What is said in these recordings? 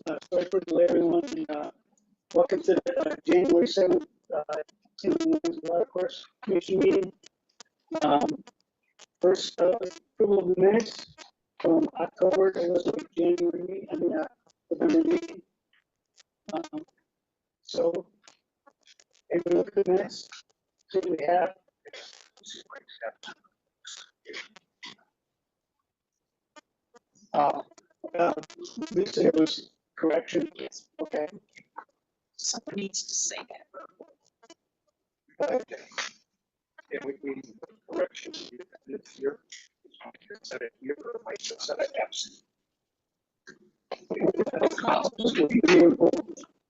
Sorry for delay, everyone. Welcome to the January 7th Water Course Commission meeting. First, approval of the minutes from October. It was like January meeting, November meeting. So, everybody look at the minutes. See what we have. There was correction. Yes. Okay. Someone needs to say that. Okay. Yeah, we corrections. If you're set it here, or I should set it absent. Will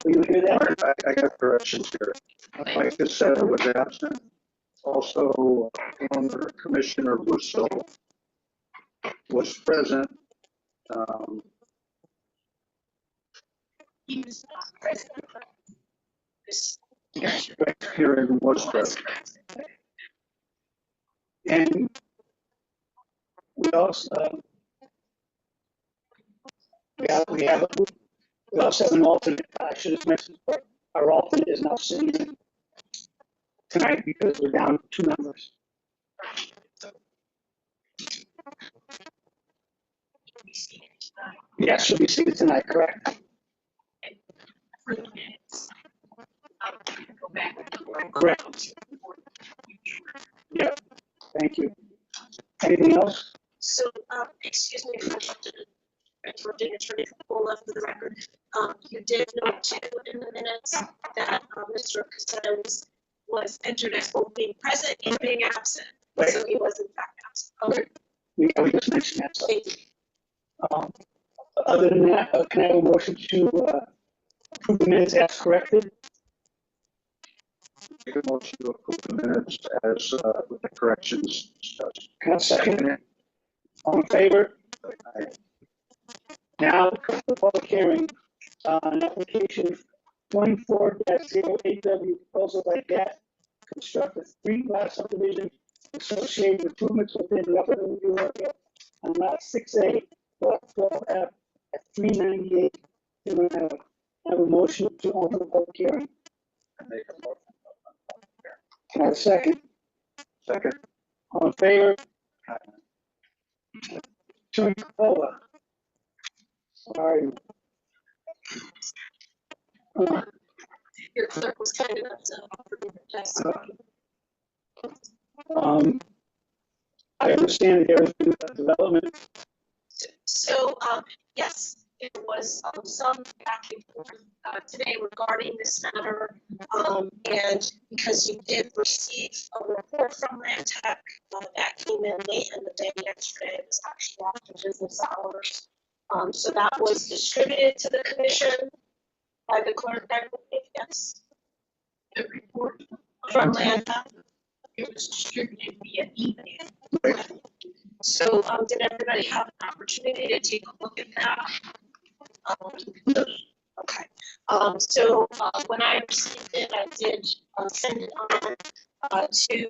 you hear that? I got corrections here. Mike Cassetta was absent. Also, former Commissioner Russo was present. He was not present. This Hearing was present. And we also we also have an alternate. I should have mentioned, but our alternate is not sitting in tonight because we're down 2 members. Yes, she'll be seated tonight, correct? for the minutes. Go back to work. Correct. Yep. Thank you. Anything else? So, excuse me if I left it, interrupting Attorney Cole left for the record. You did note too in the minutes that Mr. Cassetta was entered as both being present and being absent. Right. So he was in fact absent. Okay. We just mentioned that. So, Thank you. other than that, can I have a motion to approve the minutes as corrected? Make a motion to approve the minutes as with the corrections discussed. Can I second it? All in favor? Now, the public hearing on application 24-08W proposal by GAT construct a 3-lot subdivision associated with improvements within the upper New area on lot 6A, lot 12F at 398 Human Avenue. I have a motion to open the public hearing. Make a motion. Can I have a second? Second. All in favor? Attorney Cole. Sorry. Your clerk was kind enough to offer me the test. I understand there has been a development. So, yes, there was some back and forth today regarding this matter. And because you did receive a report from Land Tech that came in late in the day yesterday, it was actually after business hours. So that was distributed to the commission by the clerk, I believe, yes. The report from Land Tech, it was distributed via email. So did everybody have an opportunity to take a look at that? Okay. So when I received it, I did send it on to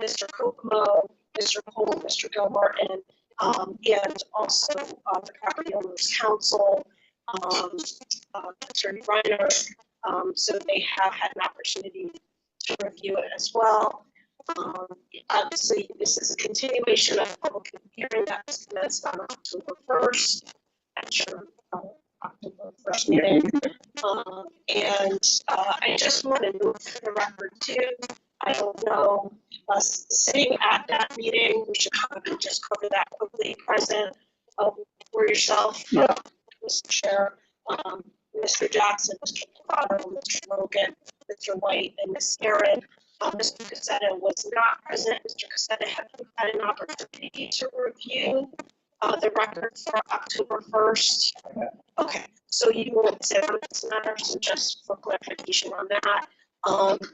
Mr. Kokomo, Mr. Cole, Mr. Gilmartin, and also the Property Owners Council, Attorney Reiner. So they have had an opportunity to review it as well. Obviously, this is a continuation of public hearing that was commenced on October 1st at your October 1st meeting. And I just want to note for the record too, I don't know, us sitting at that meeting, we should probably just cover that quickly. Present for yourself, Yeah. Mr. Chair, Mr. Jackson, Mr. Prado, Mr. Logan, Mr. White, and Ms. Aaron. Mr. Cassetta was not present. Mr. Cassetta had an opportunity to review the record for October 1st. Okay, so you won't sit on this matter, so just for clarification on that.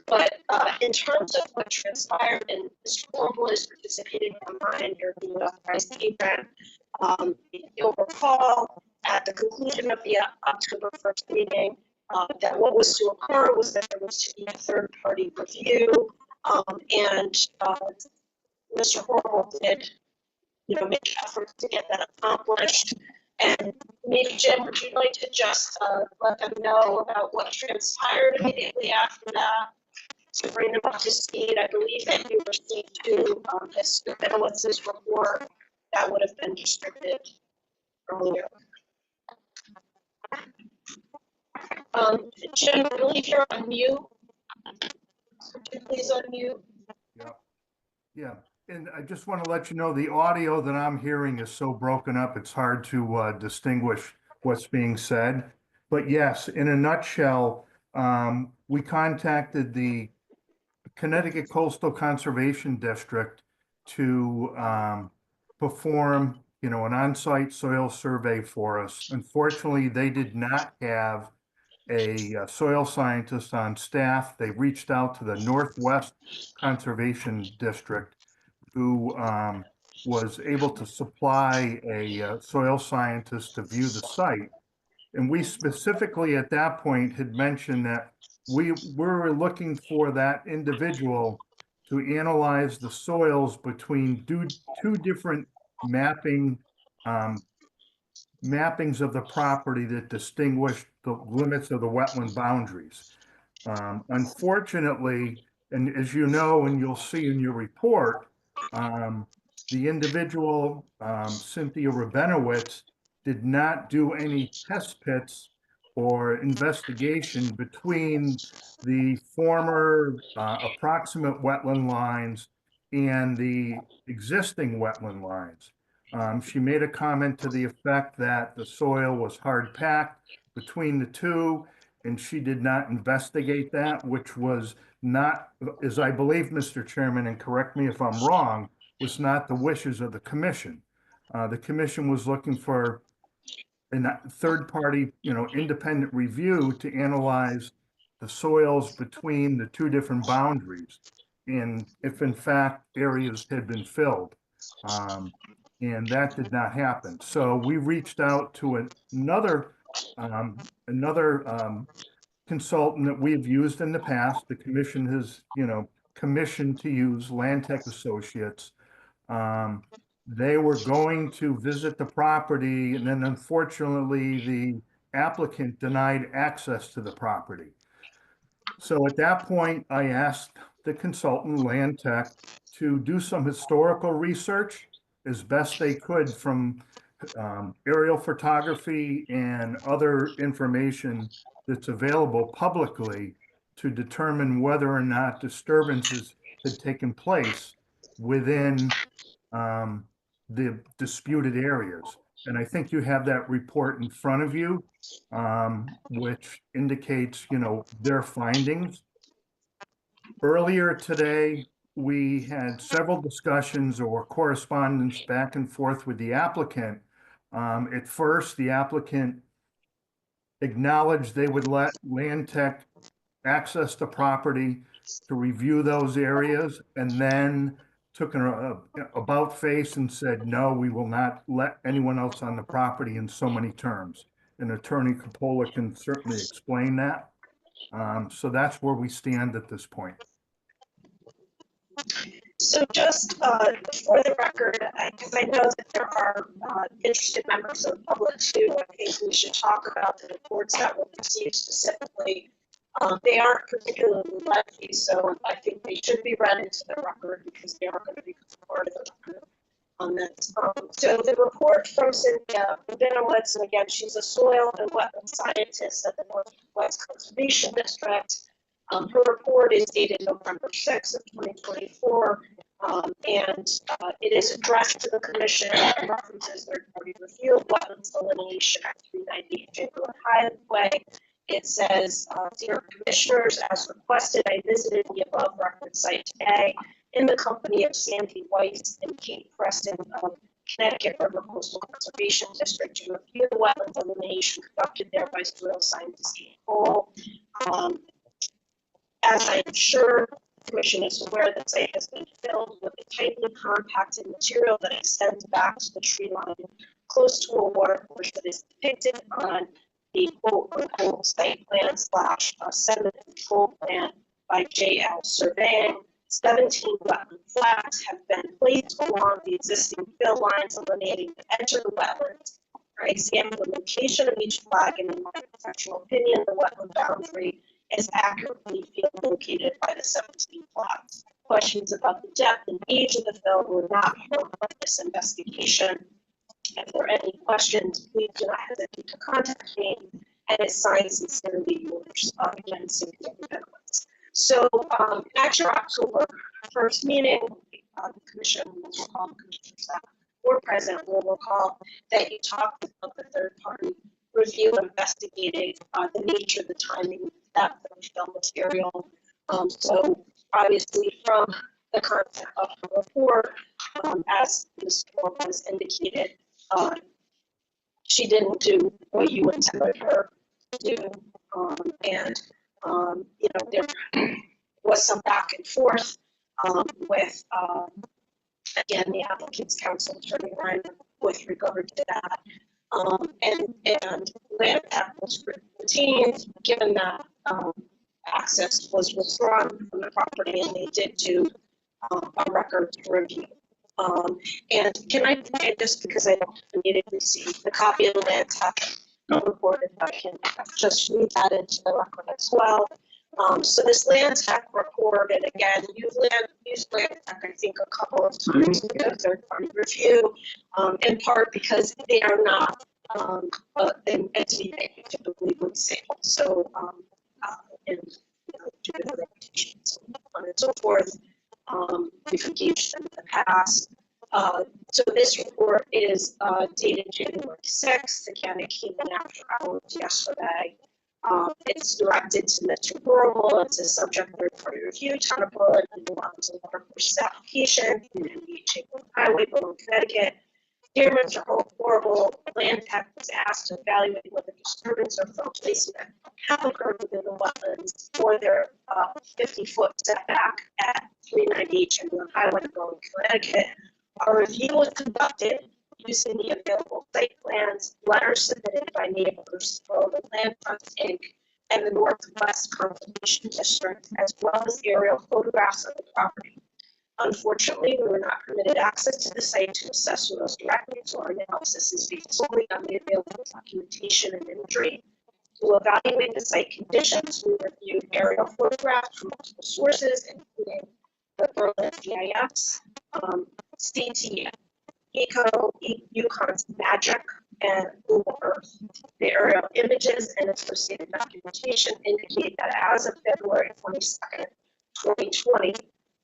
But in terms of what transpired, and Mr. Global is participating online, you're being authorized agent. You'll recall at the conclusion of the October 1st meeting, that what was to occur was that there was to be a third-party review, and Mr. Horrible did, make efforts to get that accomplished. And Maybe Jim, would you like to just let them know about what transpired immediately after that? To bring them up to speed, I believe that you received two, Mr. Biddlewitz's report that would have been distributed earlier. Jim, I believe you're on mute. Could you please unmute? Yeah, and I just want to let you know the audio that I'm hearing is so broken up, it's hard to distinguish what's being said. But yes, in a nutshell, we contacted the Connecticut Coastal Conservation District to perform, an on-site soil survey for us. Unfortunately, they did not have a soil scientist on staff. They reached out to the Northwest Conservation District, who was able to supply a soil scientist to view the site. And we specifically at that point had mentioned that we were looking for that individual to analyze the soils between two different mappings of the property that distinguish the limits of the wetland boundaries. Unfortunately, and as you know, and you'll see in your report, the individual, Cynthia Rabinowitz, did not do any test pits or investigation between the former approximate wetland lines and the existing wetland lines. She made a comment to the effect that the soil was hard packed between the two, and she did not investigate that, which was not, as I believe, Mr. Chairman, and correct me if I'm wrong, was not the wishes of the commission. The commission was looking for a third-party, independent review to analyze the soils between the two different boundaries, and if in fact areas had been filled. And that did not happen. So we reached out to another consultant that we've used in the past. The commission has, commissioned to use Land Tech Associates. They were going to visit the property, and then unfortunately the applicant denied access to the property. So at that point, I asked the consultant, Land Tech, to do some historical research as best they could from aerial photography and other information that's available publicly to determine whether or not disturbances had taken place within the disputed areas. And I think you have that report in front of you, which indicates, their findings. Earlier today, we had several discussions or correspondence back and forth with the applicant. At first, the applicant acknowledged they would let Land Tech access the property to review those areas, and then took an about face and said, no, we will not let anyone else on the property in so many terms. And Attorney Coppola can certainly explain that. So that's where we stand at this point. So just for the record, because I know that there are interested members of the public too, I think we should talk about the reports that were received specifically. They aren't particularly lengthy, so I think they should be read into the record because they are going to be part of the record on this. So the report from Cynthia Rabinowitz, and again, she's a soil and wetland scientist at the Northwest Conservation District. Her report is dated November 6th of 2024, and it is addressed to the commission and references third-party review of wetlands delineation at 398 Chamberlain Highway. It says, dear commissioners, as requested, I visited the above reference site today in the company of Sandy Weiss and Kate Preston of Connecticut River Coastal Conservation District to review the wetland delineation conducted there by soil scientist Kate Cole. As I am sure the commission is aware, the site has been filled with a tightly compacted material that extends back to the tree line close to a water course that is depicted on the quote-unquote site plan / sediment control plan by JL Surveying. 17 wetland flags have been placed along the existing fill lines eliminating the edge of the wetlands I examined the location of each flag, and in my professional opinion, the wetland boundary is accurately located by the 17 flags. Questions about the depth and age of the fill were not part of this investigation. If there are any questions, please do not hesitate to contact me. And it's signed sincerely yours, again, Cynthia Wetlands. So at your October 1st meeting, the commission will recall, commissioners that were present will recall that you talked about the third party review investigating the nature, the timing, depth of the fill material. So obviously from the content of the report, as Ms. Moore has indicated, she didn't do what you intended her to do, and there was some back and forth with again the applicant's counsel attorney Ryan with regard to that, and land was retained given that access was withdrawn from the property, and they did do a records review. And can I just because I don't immediately see the copy of the land tax report, if I can just read that into the record as well. So this land tech report, and again, used land tech, I think, a couple of times in the third party review, in part because they are not an entity that you typically would sell. So, and due to the reputation, so on and so forth, we've engaged in the past. So this report is dated January 6th. Again, it came in after hours yesterday. It's directed to Mr. Burwell. It's a subject third-party review, Town of Berlin, and belongs to the water course application in NBHA Highway, Berlin, Connecticut. Dear Mr. Burwell, Land Tech was asked to evaluate whether disturbance or fill placement have occurred within the wetlands or their 50-foot setback at 398 Chamberlain Highway, Berlin, Connecticut. Our review was conducted using the available site plans, letters submitted by neighbors for the Land Trust Inc. and the Northwest Conservation District, as well as aerial photographs of the property. Unfortunately, we were not permitted access to the site to assess those directly, so our analysis is based solely on the available documentation and imagery. To evaluate the site conditions, we reviewed aerial photographs from multiple sources, including the Berlin GIS, CT, Yukon's Magic, and Google Earth. The aerial images and associated documentation indicate that as of February 22nd, 2020,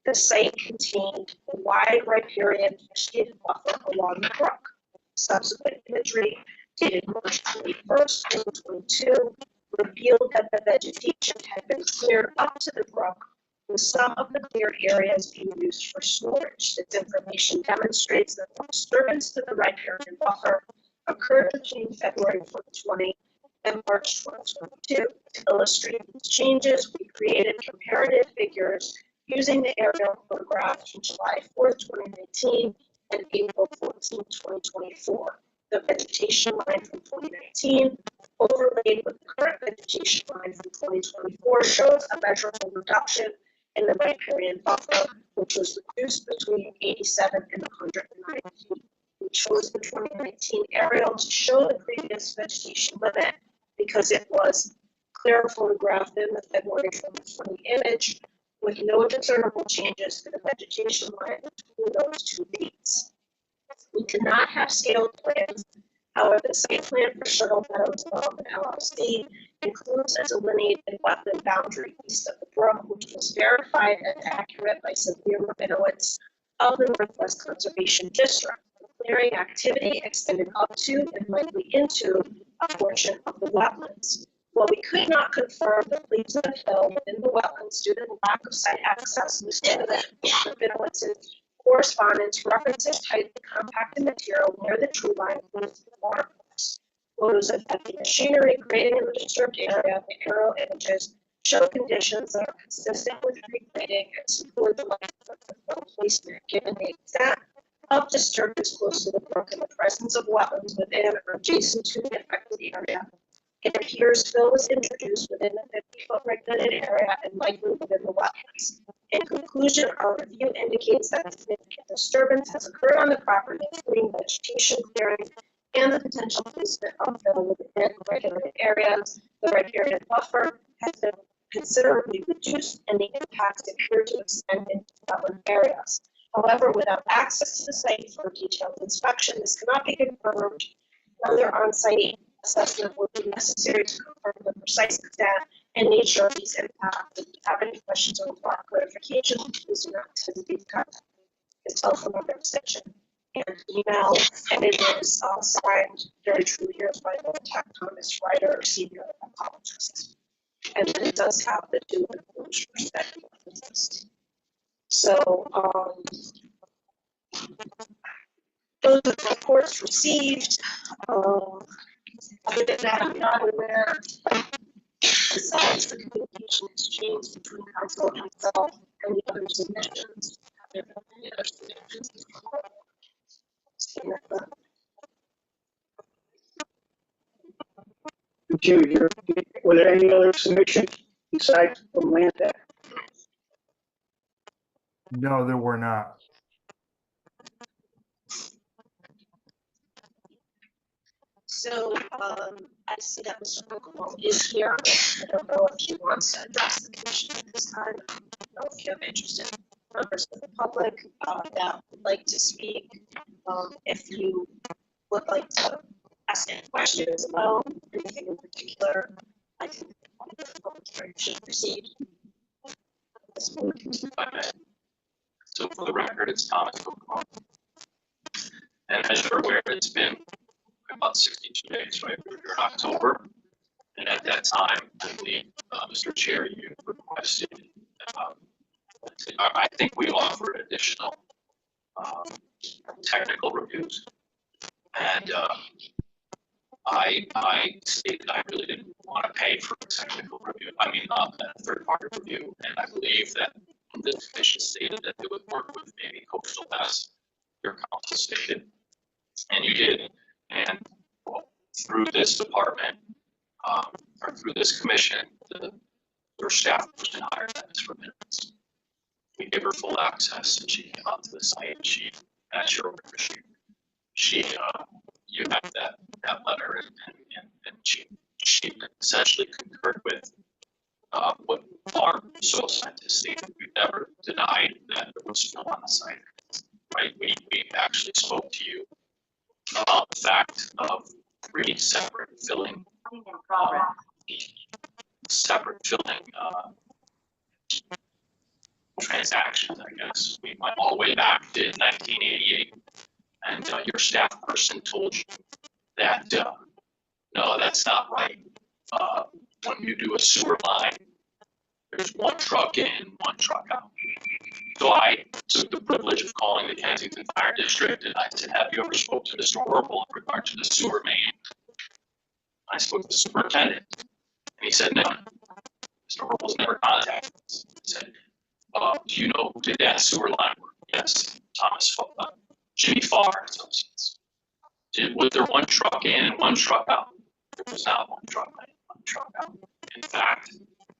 the site contained a wide riparian vegetated buffer along the brook. Subsequent imagery dated March 21st, 2022 revealed that the vegetation had been cleared up to the brook, with some of the cleared areas being used for storage. This information demonstrates that the disturbance to the riparian buffer occurred between February 2020 and March 2022. To illustrate these changes, we created comparative figures using the aerial photographs from July 4th, 2019 and April 14th, 2024. The vegetation line from 2019 overlaid with the current vegetation line from 2024 shows a measurable reduction in the riparian buffer, which was reduced between 87 and 109 feet. We chose the 2019 aerial to show the previous vegetation limit because it was clear photographed in the February 2020 image with no discernible changes to the vegetation line between those two dates. We did not have scaled plans. However, the site plan for Shuttle Meadows Development LLC includes a delineated wetland boundary east of the brook, which was verified as accurate by Cynthia Rabinowitz of the Northwest Conservation District. The clearing activity extended up to and likely into a portion of the wetlands. While we could not confirm the placement of fill within the wetlands due to the lack of site access, Mr. Rabinowitz's correspondence references tightly compacted material near the tree line close to the water course. Photos of heavy machinery grading in the disturbed area, the aerial images show conditions that are consistent with regrading and support the life of the fill placement given the extent of disturbance close to the brook and the presence of wetlands within or adjacent to the affected area. It appears fill was introduced within the 50-foot regulated area and likely within the wetlands. In conclusion, our review indicates that significant disturbance has occurred on the property, including vegetation clearing and the potential placement of them within regulated areas. The riparian buffer has been considerably reduced and the impacts appear to extend into wetland areas. However, without access to the site for detailed inspection, this cannot be confirmed. Another on-site assessment would be necessary to confirm the precise extent and nature of these impacts. If you have any questions or require clarification, please do not hesitate to contact his telephone number, extension, and email. And it is signed very truly yours by the Tech Thomas Ryder, senior ecologist. And then it does have the due and perspective of this. So, those are the reports received. Other than that, I'm not aware, besides the communication exchange between council and myself and the other submissions. Have there been any other submissions? Jim, were there any other submissions besides from Land Tech? No, there were not. So, I see that Mr. Buchwald is here. I don't know if he wants to address the commission at this time. I don't know if you have interested members of the public that would like to speak. If you would like to ask any questions about anything in particular, I think the public hearing should proceed. So for the record, it's Thomas Buchwald. And as you're aware, it's been about 62 days, right? We were here in October. And at that time, I believe, Mr. Chair, you requested, I think we offered additional technical reviews. And I stated I really didn't want to pay for a technical review. I mean, a third-party review. And I believe that the commission stated that they would work with maybe Coastal S, your council stated, and you did. And well, through this department, or through this commission, your staff person hired that for minutes. We gave her full access, and she came out to the site. And she, at your order, you have that letter, and she essentially concurred with what our soil scientists stated. We've never denied that there was snow on the site, right? We actually spoke to you about the fact of 3 separate filling, transactions, I guess. We went all the way back to 1988, and your staff person told you that, no, that's not right. When you do a sewer line, there's 1 truck in, 1 truck out. So I took the privilege of calling the Kensington Fire District, and I said, have you ever spoke to Mr. Orville in regard to the sewer main? I spoke to the superintendent, and he said, no, Mr. Orville's never contacted us. He said, do you know who did that sewer line work? Yes, Thomas Jimmy Farr Associates. Was there 1 truck in and 1 truck out? There was not 1 truck in, 1 truck out. In fact,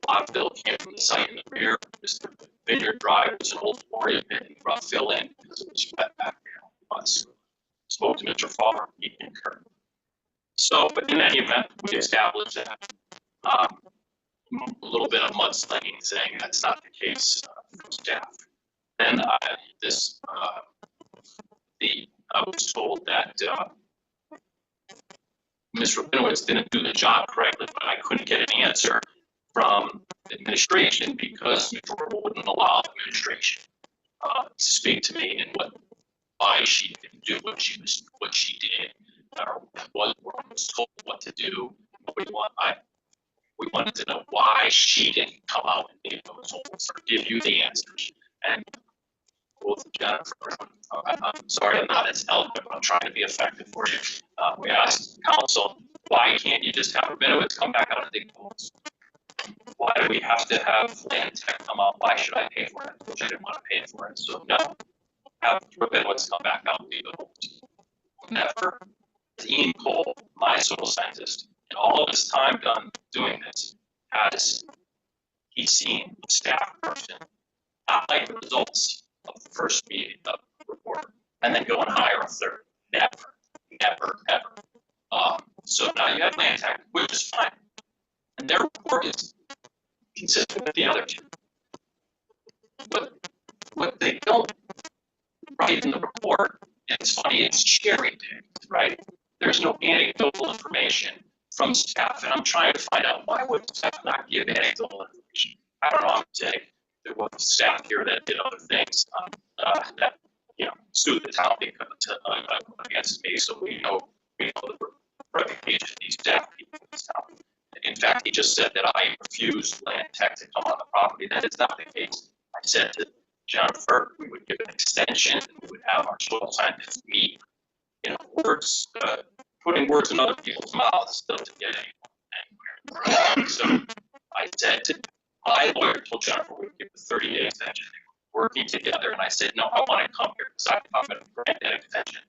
Bob Bill came from the site in the rear. Mr. Vineyard Drive was an old quarry pit and rough fill in because it was wet back there. Spoke to Mr. Farr, he concurred. So, but in any event, we established that a little bit of mudslinging, saying that's not the case from staff. Then I was told that Ms. Rabinowitz didn't do the job correctly, but I couldn't get an answer from administration because Mr. Orville wouldn't allow administration to speak to me and why she didn't do what she did, or was told what to do. We wanted to know why she didn't come out and give those holes or give you the answers. And both Jennifer, I'm sorry I'm not as eloquent, but I'm trying to be effective for you. We asked council, why can't you just have Rabinowitz come back out and dig holes? Why do we have to have Land Tech come out? Why should I pay for it? Which I didn't want to pay for it. So no, have Rabinowitz come back out and dig the holes. Never. Ian Cole, my soil scientist, in all of his time done doing this, has he seen a staff person not like the results of the first meeting of the report and then go and hire a third? Never, never, ever. out you had land tech, which is fine. And their report is consistent with the other two. But what they don't write in the report, and it's funny, it's cherry picked, right? There's no anecdotal information from staff, and I'm trying to find out why would staff not give anecdotal information? I don't know, I'm saying there was staff here that did other things that, sued the town against me, so we know the reputation of these staff people in this town. In fact, he just said that I refused land tech to come on the property. That is not the case. I said to Jennifer, we would give an extension, and we would have our soil scientists meet, words, putting words in other people's mouths to get anywhere. So I said to my lawyer, told Jennifer we would give a 30-day extension. Working together, and I said, no, I want to come here because I'm going to grant that extension.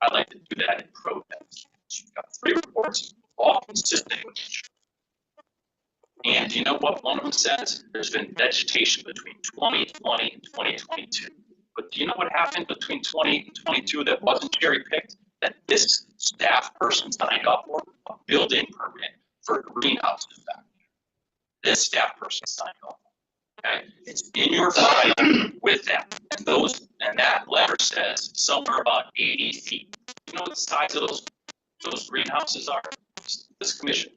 I'd like to do that in protest. You've got 3 reports, all consistent with each other. And you know what one of them says? There's been vegetation between 2020 and 2022. But do you know what happened between 20 and 22 that wasn't cherry picked? That this staff person signed up for a building permit for a greenhouse effect. This staff person signed up. Okay, it's in your file with that, and that letter says somewhere about 80 feet. You know what the size of those greenhouses are? This commission,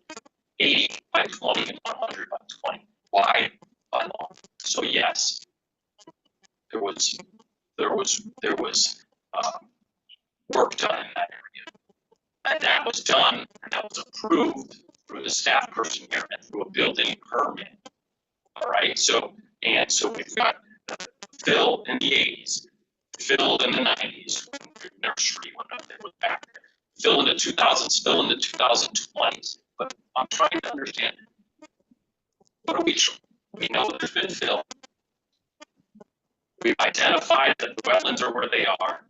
80 by 20 and 100 by 20 wide by long. So yes, there was work done in that area, and that was done, and that was approved through the staff person here and through a building permit. All right, so we've got Phil in the 80s, Phil in the 90s, nursery when they were back there, Phil in the 2000s, Phil in the 2020s. But I'm trying to understand, what are we know there's been Phil. We've identified that the wetlands are where they are,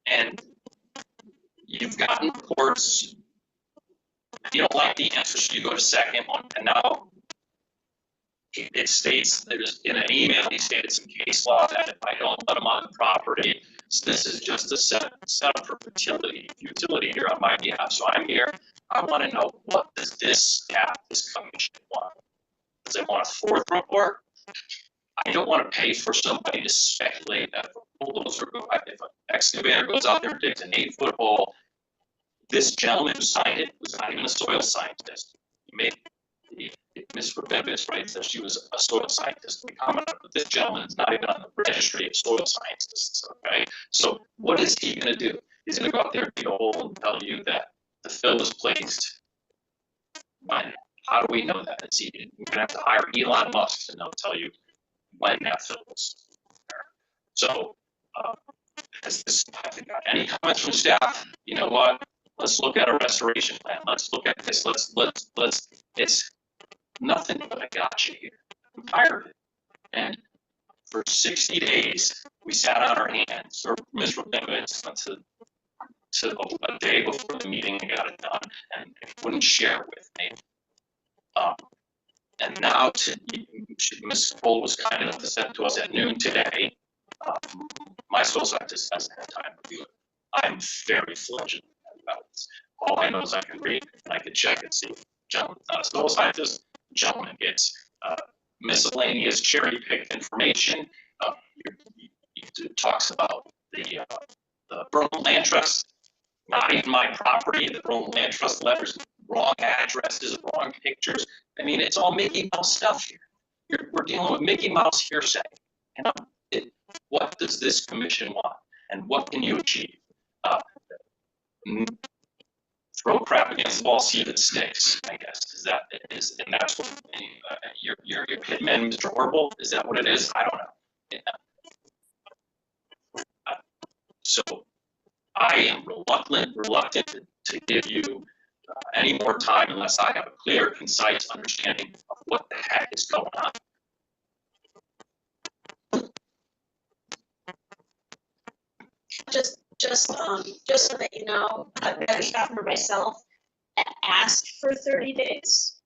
and you've gotten reports. You don't like the answer, so you go to second one, and now it states, there's in an email, he stated some case law that if I don't let them on the property, so this is just a setup for futility here on my behalf. So I'm here. I want to know, what does this commission want? Does it want a 4th report? I don't want to pay for somebody to speculate that if a bulldozer, if an excavator goes out there and digs an 8-foot hole. This gentleman who signed it was not even a soil scientist. Ms. Rabinowitz, right, said she was a soil scientist. We commented, but this gentleman is not even on the registry of soil scientists, okay? So what is he going to do? He's going to go out there and dig a hole and tell you that the fill is placed. When? How do we know that? We're going to have to hire Elon Musk and they'll tell you when that fill was there. So, has this got any comments from staff? You know what? Let's look at a restoration plan. Let's look at this. It's nothing but a gotcha here. I'm tired of it. And for 60 days, we sat on our hands, or Ms. Rabinowitz went to a day before the meeting and got it done, and wouldn't share with me. And now, Ms. Cole was kind enough to send to us at noon today. My soil scientist hasn't had time to review it. I'm very fledgling about this. All I know is I can read and I can check and see. Gentleman's not a soil scientist. Gentleman gets miscellaneous cherry-picked information. It talks about the Brooklyn Land Trust, not even my property. The Brooklyn Land Trust letters, wrong addresses, wrong pictures. I mean, it's all Mickey Mouse stuff here. We're dealing with Mickey Mouse hearsay. And what does this commission want, and what can you achieve? Throw crap against the wall, see if it sticks. I guess and that's what your pitman, Mr. Horrible. Is that what it is? I don't know. Yeah. So I am reluctant to give you any more time unless I have a clear, concise understanding of what the heck is going on. Just so that you know, I've gotten for myself, asked for 30 days.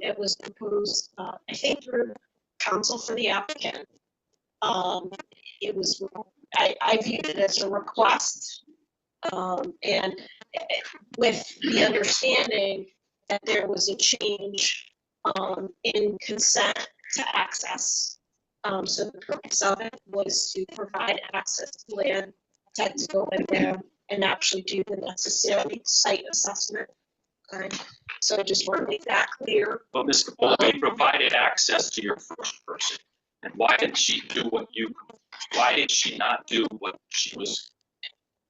It was proposed, I think, through counsel for the applicant. It was, I viewed it as a request. And with the understanding that there was a change in consent to access. So the purpose of it was to provide access to land, had to go in there and actually do the necessary site assessment. Okay, so I just want to make that clear. But Ms. Capola, you provided access to your first person. And why did she not do what she was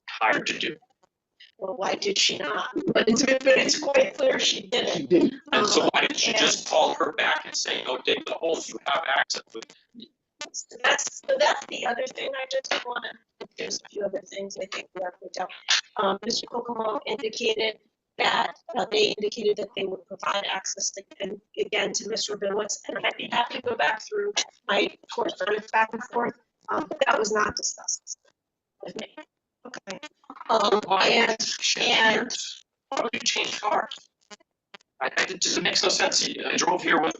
hired to do? Well, why did she not? But it's quite clear she didn't. She did. And so why didn't she just call her back and say, no, David Holt, you have access with. That's the other thing I just want to, there's a few other things I think we have to tell. Mr. Kokomo indicated that they indicated that they would provide access to, and again, to Ms. Rabinowitz, and I'd be happy to go back through my correspondence back and forth, but that was not discussed with me. Okay. Why would you change cars? It just makes no sense. I drove here with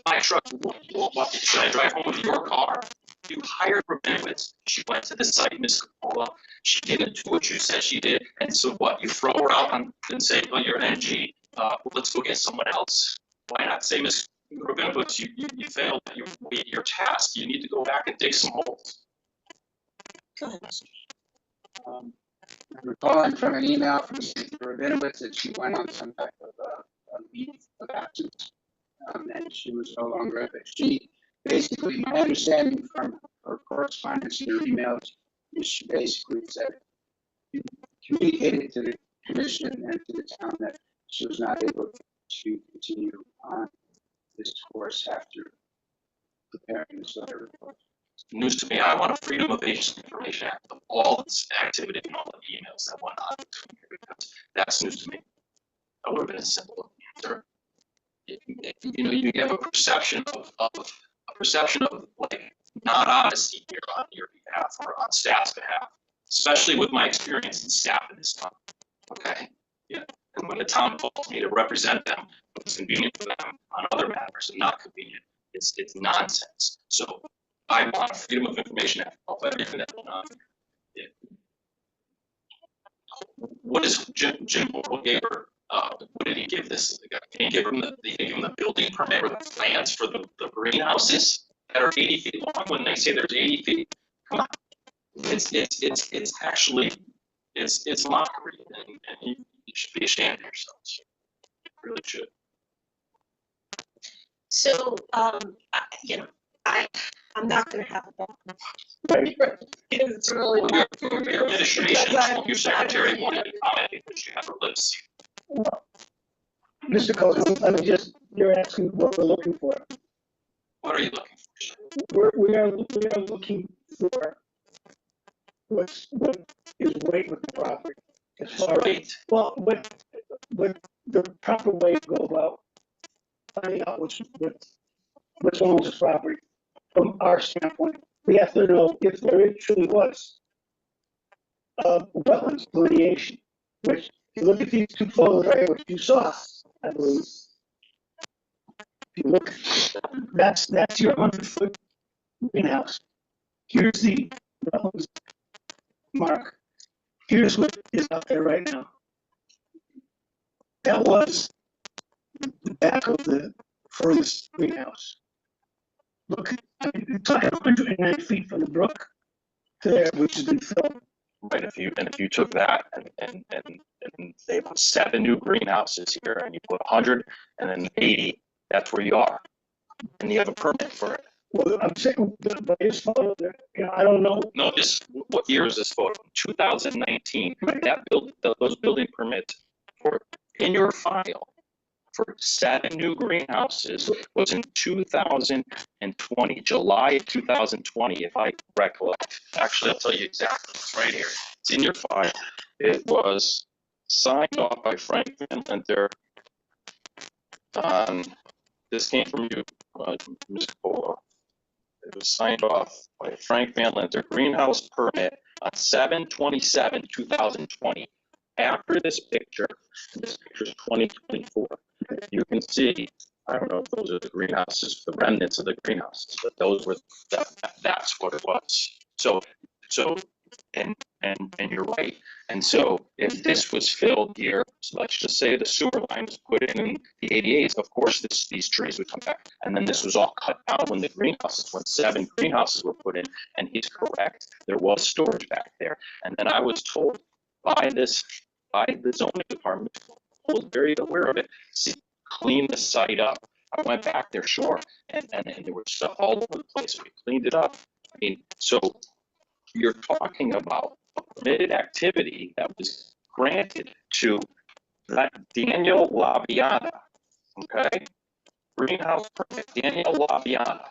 my truck. What, should I drive home with your car? You hired Rabinowitz. She went to the site, Ms. Capola. She didn't do what you said she did. And so what? You throw her out and say, well, you're an NG. Let's go get someone else. Why not say, Ms. Rabinowitz, you failed your task. You need to go back and dig some holes. Go ahead. I'm recalling from an email from Rabinowitz that she went on some type of leave of absence, and she was no longer. But she basically, my understanding from her correspondence and her emails, is she basically said, communicated to the commission and to the town that she was not able to continue on this course after preparing this letter report. News to me. I want a Freedom of Information Act of all this activity and all the emails that went on between here, because that's news to me. That would have been a simple answer. You have a perception of like not honesty here on your behalf or on staff's behalf, especially with my experience in staff in this town. Okay, yeah. And when the town calls me to represent them, it's convenient for them on other matters and not convenient. It's nonsense. So I want a Freedom of Information Act of everything that went on. Yeah. What is Jim Horwell gave her? What did he give this? Can he give him the building permit or the plans for the greenhouses that are 80 feet long when they say there's 80 feet? Come on, it's actually it's mockery, and you should be ashamed of yourselves. You really should. So, I'm not going to have a back. It's really Your administration, your secretary wanted to comment because you have her lips. Well, Mr. Cohen, let me just, you're asking what we're looking for. What are you looking for? We are looking for what is right with the property. As far as, Right. well, what the proper way to go about finding out what's owns this property from our standpoint. We have to know if there truly was wetlands delineation, which if you look at these two photos right, which you saw, I believe. If you look, that's your 100-foot greenhouse. Here's the wetlands mark. Here's what is out there right now. That was the back of the furthest greenhouse. Look, I mean, it's like 109 feet from the brook to there, which has been filled. Right, if you took that and they put 7 new greenhouses here and you put 100 and then 80, that's where you are. And you have a permit for it. Well, I'm saying, but this photo there, I don't know. No, what year is this photo? 2019. Those building permits were in your file for 7 new greenhouses was in 2020, July of 2020, if I recollect. Actually, I'll tell you exactly. It's right here. It's in your file. It was signed off by Frank Van Linter. This came from you, Ms. Capola. It was signed off by Frank Van Linter, greenhouse permit on 7/27/2020. After this picture is 2024. You can see, I don't know if those are the greenhouses, the remnants of the greenhouses, but those were, that's what it was. So, and and you're right. And so if this was filled here, so let's just say the sewer line was put in the 88s, of course these trees would come back. And then this was all cut down when the greenhouses, when 7 greenhouses were put in. And he's correct, there was storage back there. And then I was told by the zoning department, I was very aware of it, clean the site up. I went back there, sure, and there was stuff all over the place. We cleaned it up. I mean, so you're talking about a permitted activity that was granted to that Daniel Laviana, okay? Greenhouse permit, Daniel Laviana.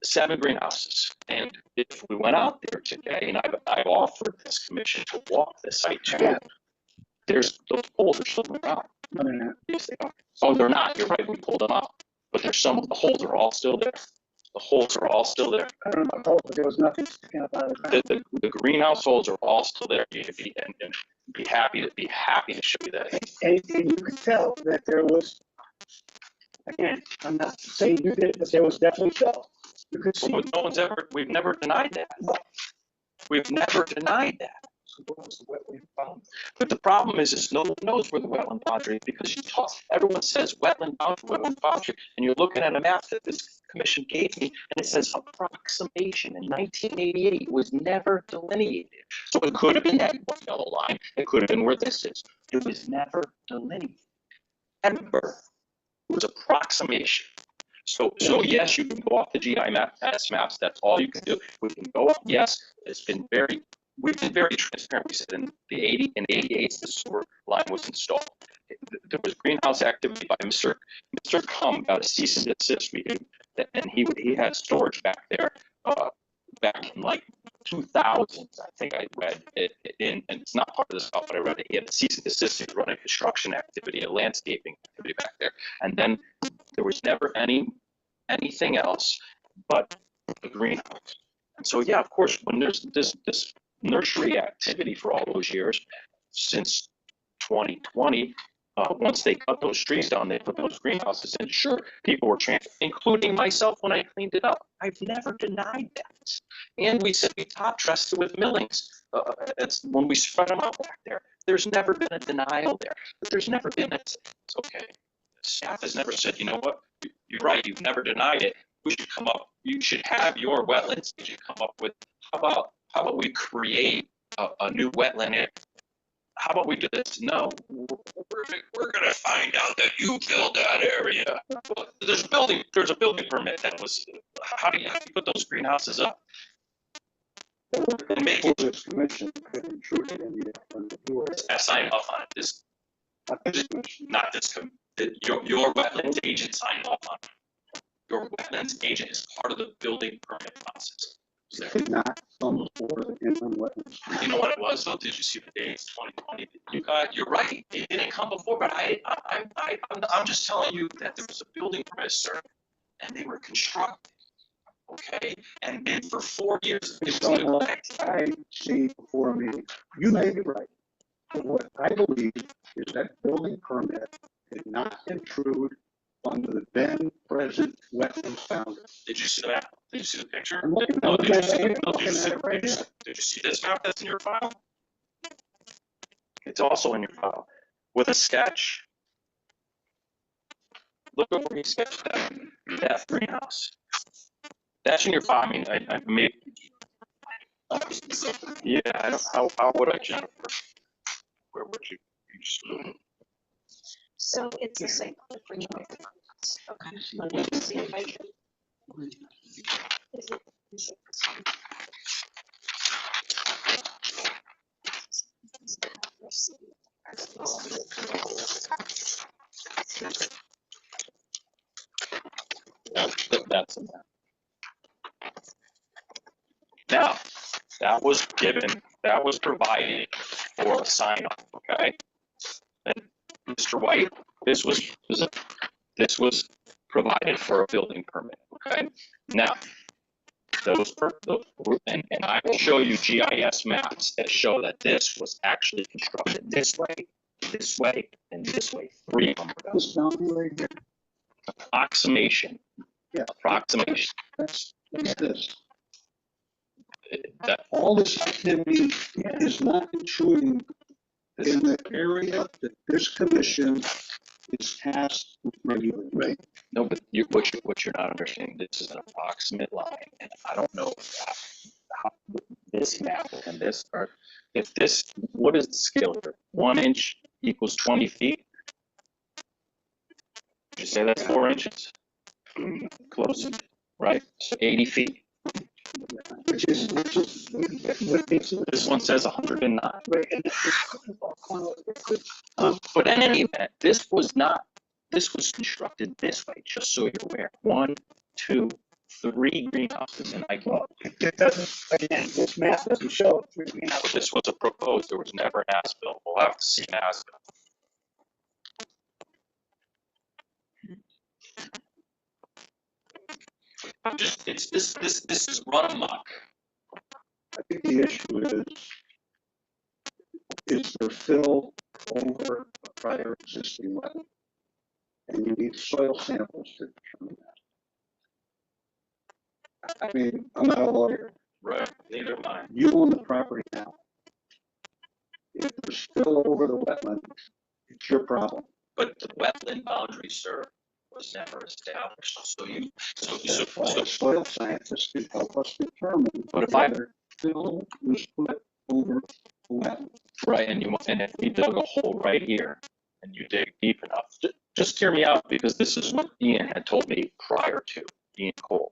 7 greenhouses. And if we went out there today, and I've offered this commission to walk the site too, there's those poles are still around. No, they're not. Yes, they are. Oh, they're not. You're right. We pulled them out. But there's some of the holes are all still there. The holes are all still there. I don't know about but there was nothing sticking up out of the ground. The greenhouse holes are all still there. And be happy to show you that. And you could tell that there was, again, I'm not saying you did, but there was definitely fill. You could see. We've never denied that. We've never denied that. But the problem is no one knows where the wetland boundary is because everyone says wetland boundary, and you're looking at a map that this commission gave me, and it says approximation in 1988. It was never delineated. So it could have been that yellow line. It could have been where this is. It was never delineated. Ever. It was approximation. So yes, you can go off the GIS maps. That's all you can do. We can go up. Yes, we've been very transparent. We said in the 88, the sewer line was installed. There was greenhouse activity by Mr. Cum got a cease and desist meeting, and he had storage back there back in like 2000s. I think I read it in, and it's not part of this stuff, but I read it. He had a cease and desist. He was running construction activity, a landscaping activity back there, and then there was never anything else but the greenhouse. And so yeah, of course, when there's this nursery activity for all those years since 2020, once they cut those trees down, they put those greenhouses in. Sure, people were including myself when I cleaned it up. I've never denied that. And we said we top dressed it with millings. It's when we spread them out back there. There's never been a denial there. But there's never been it's okay. Staff has never said, you know what, you're right, you've never denied it. We should come up, you should have your wetlands, you should come up with, how about we create a new wetland area? How about we do this? No, we're gonna find out that you killed that area. There's a building permit that was, how do you put those greenhouses up? And make This commission could intrude in I sign off on it. Not this, your wetlands agent signed off on it. Your wetlands agent is part of the building permit process. Did not come before the inland wetlands. You know what it was though? Did you see the dates? 2020. You're right. It didn't come before, but I'm just telling you that there was a building permit, sir, and they were constructed. Okay, and been for 4 years. So I see before me, you may be right. But what I believe is that building permit did not intrude under the then present wetlands boundary. Did you see that? Did you see the picture? I'm looking No, at did you see it. did you see this map that's in your file? It's also in your file with a sketch. Look over where he sketched that greenhouse. That's in your file. I mean, I made. Yeah, I don't. How would I, Jennifer? Where would you? So it's the same for you. Okay, let me see if I can. Is it the same? That's in there. Now, that was given, that was provided for a sign off, okay? And Mr. White, this was provided for a building permit, okay? Now, and I will show you GIS maps that show that this was actually constructed this way, and this way. 3 of them. This boundary right here. Approximation. Yeah. Approximation. That's this. All this activity is not intruding in the area that this commission is tasked with regulating. Right. No, but what you're not understanding, this is an approximate line, and I don't know how this map and this are, if this, what is the scale here? 1 inch equals 20 feet? Did you say that's 4 inches? Close, right? So 80 feet. Which is what makes it. This one says 109. Right. But in any event, this was constructed this way, just so you're aware. 1, 2, 3 greenhouses, and I can. It doesn't, again, this map doesn't show 3 greenhouses. This was a proposed, there was never an as-built. We'll have to see an as-built. This is run amok. I think the issue is there fill over a prior existing wetland? And you need soil samples to determine that. I mean, I'm not a lawyer. Right, neither am I. You own the property now. If there's fill over the wetland, it's your problem. But the wetland boundary, sir, was never established. So Soil scientists can help us determine But if whether fill was put over the wetland. right, and if we dug a hole right here, and you dig deep enough, just hear me out, because this is what Ian had told me prior to, Ian Cole.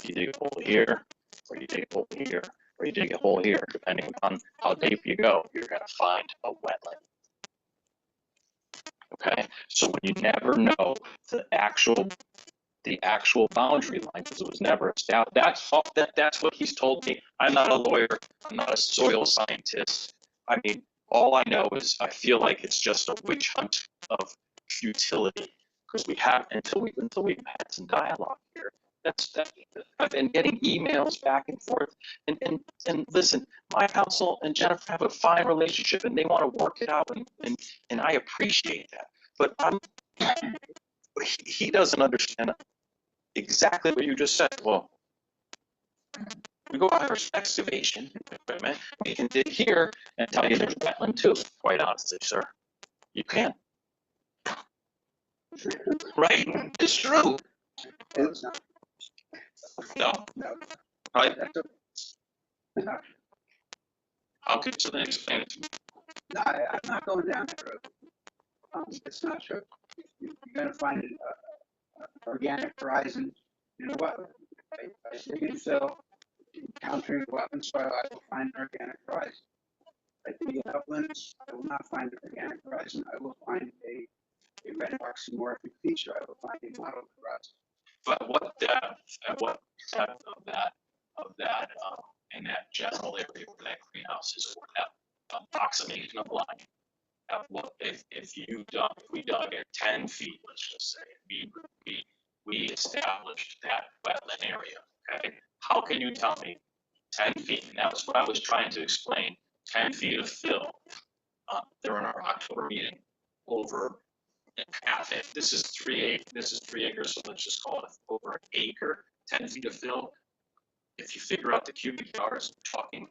You dig a hole here, or you dig a hole here, or you dig a hole here, depending on how deep you go, you're gonna find a wetland. Okay, so when you never know the actual boundary line, because it was never established, that's what he's told me. I'm not a lawyer, I'm not a soil scientist. I mean, all I know is I feel like it's just a witch hunt of futility, because we have until we've had some dialogue here. I've been getting emails back and forth, and listen, my counsel and Jennifer have a fine relationship, and they want to work it out, and I appreciate that. But he doesn't understand exactly what you just said. Well, we go out for excavation equipment. We can dig here and tell you there's wetland too. Quite honestly, sir, you can. Right? It's true. It's not. No. No. Right? No, How could you then explain it to me? I'm not going down that road. It's not true. You're gonna find an organic horizon in a wetland. I dig and fill, encountering wetland soil, I will find an organic horizon. I dig in uplands, I will not find an organic horizon. I will find a red oxymorphic feature. I will find a mottled horizon. But what depth of that in that general area where that greenhouse is, or that approximation of line? What if we dug at 10 feet, let's just say, we established that wetland area, okay? How can you tell me 10 feet? And that was what I was trying to explain. 10 feet of fill during our October meeting over half it. This is 3 acres, so let's just call it over an acre. 10 feet of fill. If you figure out the cubic yards, we're talking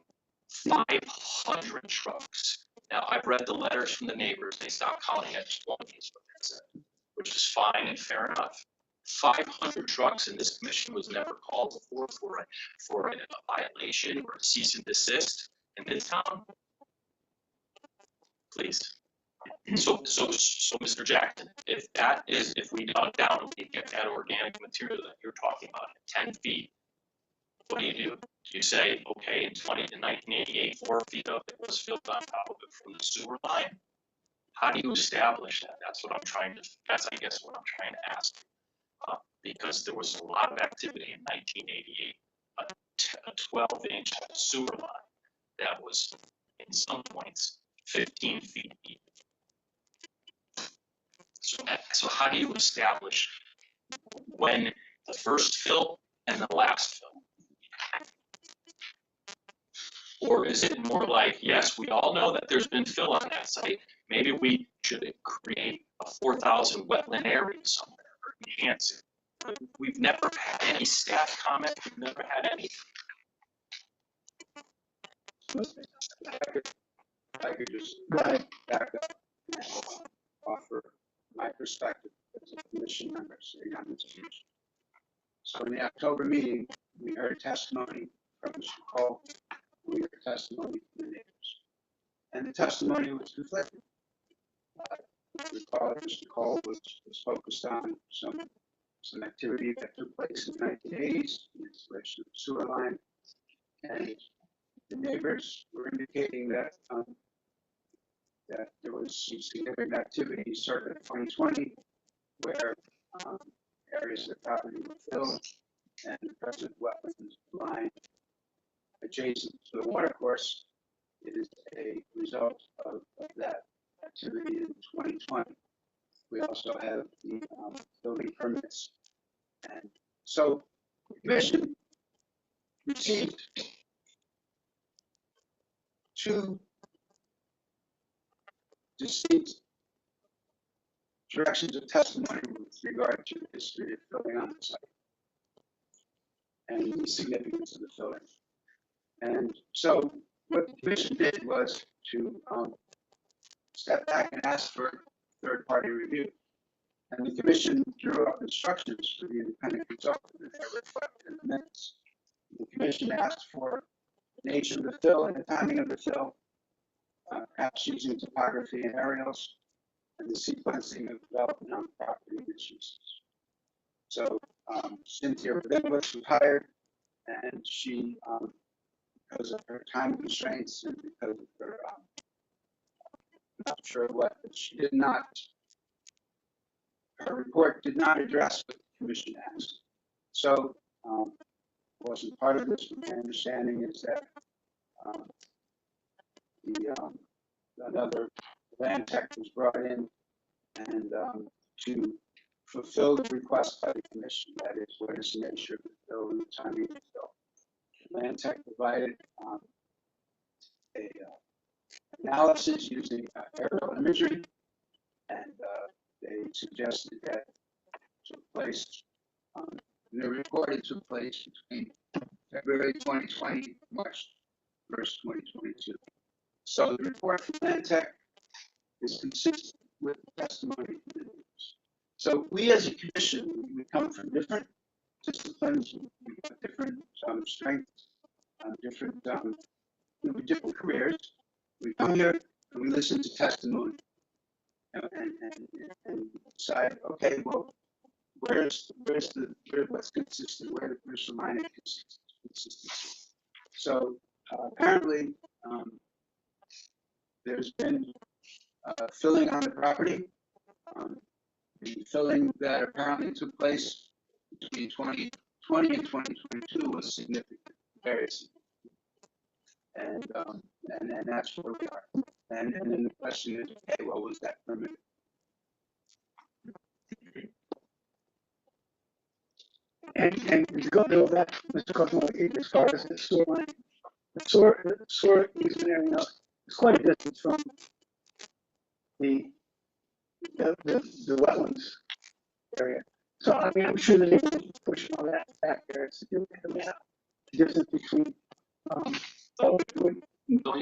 500 trucks. Now, I've read the letters from the neighbors. They stopped counting at 20, is what they said, which is fine and fair enough. 500 trucks, and this commission was never called before for a violation or a cease and desist in this town. Please. So, Mr. Jackson, if we dug down and we get that organic material that you're talking about at 10 feet, what do? Do you say, okay, in 1988, 4 feet of it was filled on top of it from the sewer line? How do you establish that? That's I guess what I'm trying to ask. Because there was a lot of activity in 1988, a 12-inch sewer line that was, in some points, 15 feet deep. So how do you establish when the first fill and the last fill? Or is it more like, yes, we all know that there's been fill on that site. Maybe we should create a 4,000 wetland area somewhere or enhance it. We've never had any staff comment. We've never had any. I could just back up and offer my perspective as a commission member sitting on this commission. So in the October meeting, we heard testimony from Mr. Cole, we heard testimony from the neighbors. And the testimony was conflicting. Recall that Mr. Cole was focused on some activity that took place in the 1980s, the installation of the sewer line, and the neighbors were indicating that that there was some significant activity circa 2020 where areas of the property were filled and the present wetlands line adjacent to the watercourse is a result of that activity in 2020. We also have the building permits. And so the commission received two distinct directions of testimony with regard to the history of filling on the site and the significance of the filling. And so what the commission did was to step back and ask for third-party review. And the commission drew up instructions for the independent consultant that are reflected in the minutes. The commission asked for the nature of the fill and the timing of the fill, perhaps using topography and aerials, and the sequencing of development on property issues. So Cynthia Rabinowitz was hired, and she, because of her time constraints and because of her, I'm not sure what, but she did not, her report did not address what the commission asked. So wasn't part of this, but my understanding is that another land tech was brought in and to fulfill the request by the commission, that is, what is the nature of the bill and the timing of the bill. Land tech provided a analysis using aerial imagery, and they suggested that took place, the report took place between February 2020, March 1st, 2022. So the report from land tech is consistent with the testimony. So we as a commission, we come from different disciplines, we have different strengths, different careers. We come here and we listen to testimony and decide, okay, well, what's consistent, where's the line of consistency. So apparently there's been filling on the property. The filling that apparently took place between 2020 and 2022 was significant, very significant. And that's where we are. And then the question is, okay, well, was that permitted? And to go to that, Mr. Cosmo, as far as the sewer line, the sewer easement area is quite a distance from the wetlands area. So I mean, I'm sure that they can push all that back there. It's the map, the distance between. Don't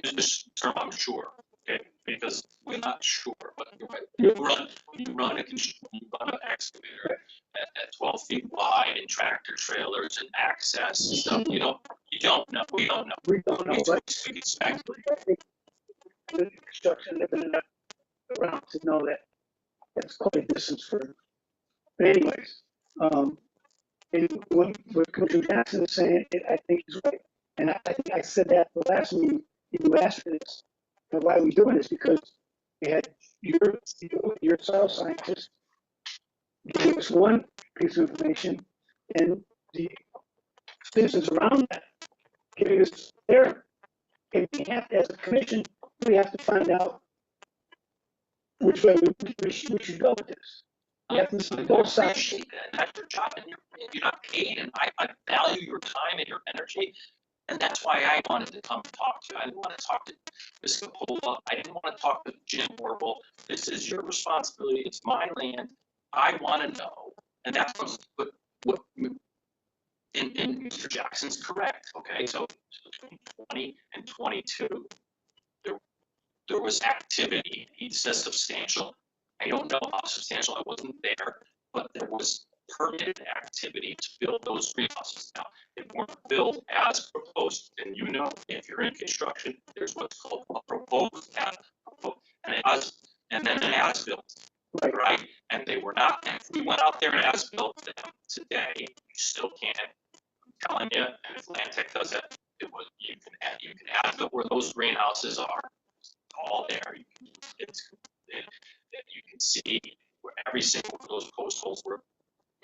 use this term, I'm sure, okay? Because we're not sure, but you're right. You run an excavator at 12 feet wide and tractor trailers and access and stuff. You don't know. We don't know. We don't know, but we can speculate. I think the construction they've been around to know that that's quite a distance for. But anyways, and what Commissioner Jackson is saying, I think is right. And I think I said that the last meeting, you asked for this. And why are we doing this? Because we had your soil scientist gave us one piece of information, and the citizens around that giving us their. And we have to, as a commission, we have to find out which way we should go with this. We have to listen to both sides. Appreciate that. That's your job, and you're not paid, and I value your time and your energy. And that's why I wanted to come talk to you. I didn't want to talk to Ms. Capola. I didn't want to talk to Jim Warble. This is your responsibility. It's my land. I want to know. And that's what and Mr. Jackson's correct, okay, so between 20 and 22, there was activity. He says substantial. I don't know how substantial, I wasn't there, but there was permitted activity to build those greenhouses. Now, they weren't built as proposed, and you know, if you're in construction, there's what's called a proposed and then an as-built, right? And they were not, and if we went out there and as-built them today, you still can't. I'm telling you, and if Atlantic does it, you can as-built where those greenhouses are, all there. You can see where every single one of those post holes were.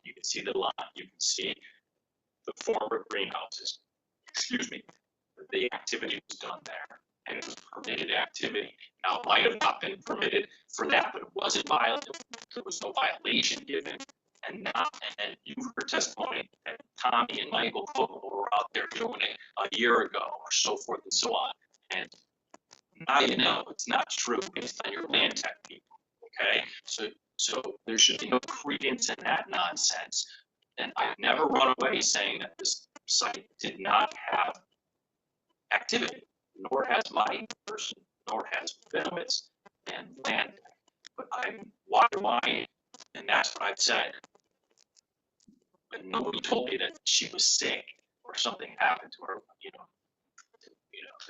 You can see the line. You can see the former greenhouses. Excuse me. The activity was done there, and it was permitted activity. Now, it might have not been permitted for that, but it wasn't violated. There was no violation given, and you heard testimony that Tommy and Michael Cook were out there doing it a year ago, or so forth and so on. And now you know it's not true based on your land tech people. Okay, so there should be no credence in that nonsense. And I've never run away saying that this site did not have activity, nor has my person, nor has Benowitz and land. But why do I? And that's what I've said. But nobody told me that she was sick or something happened to her.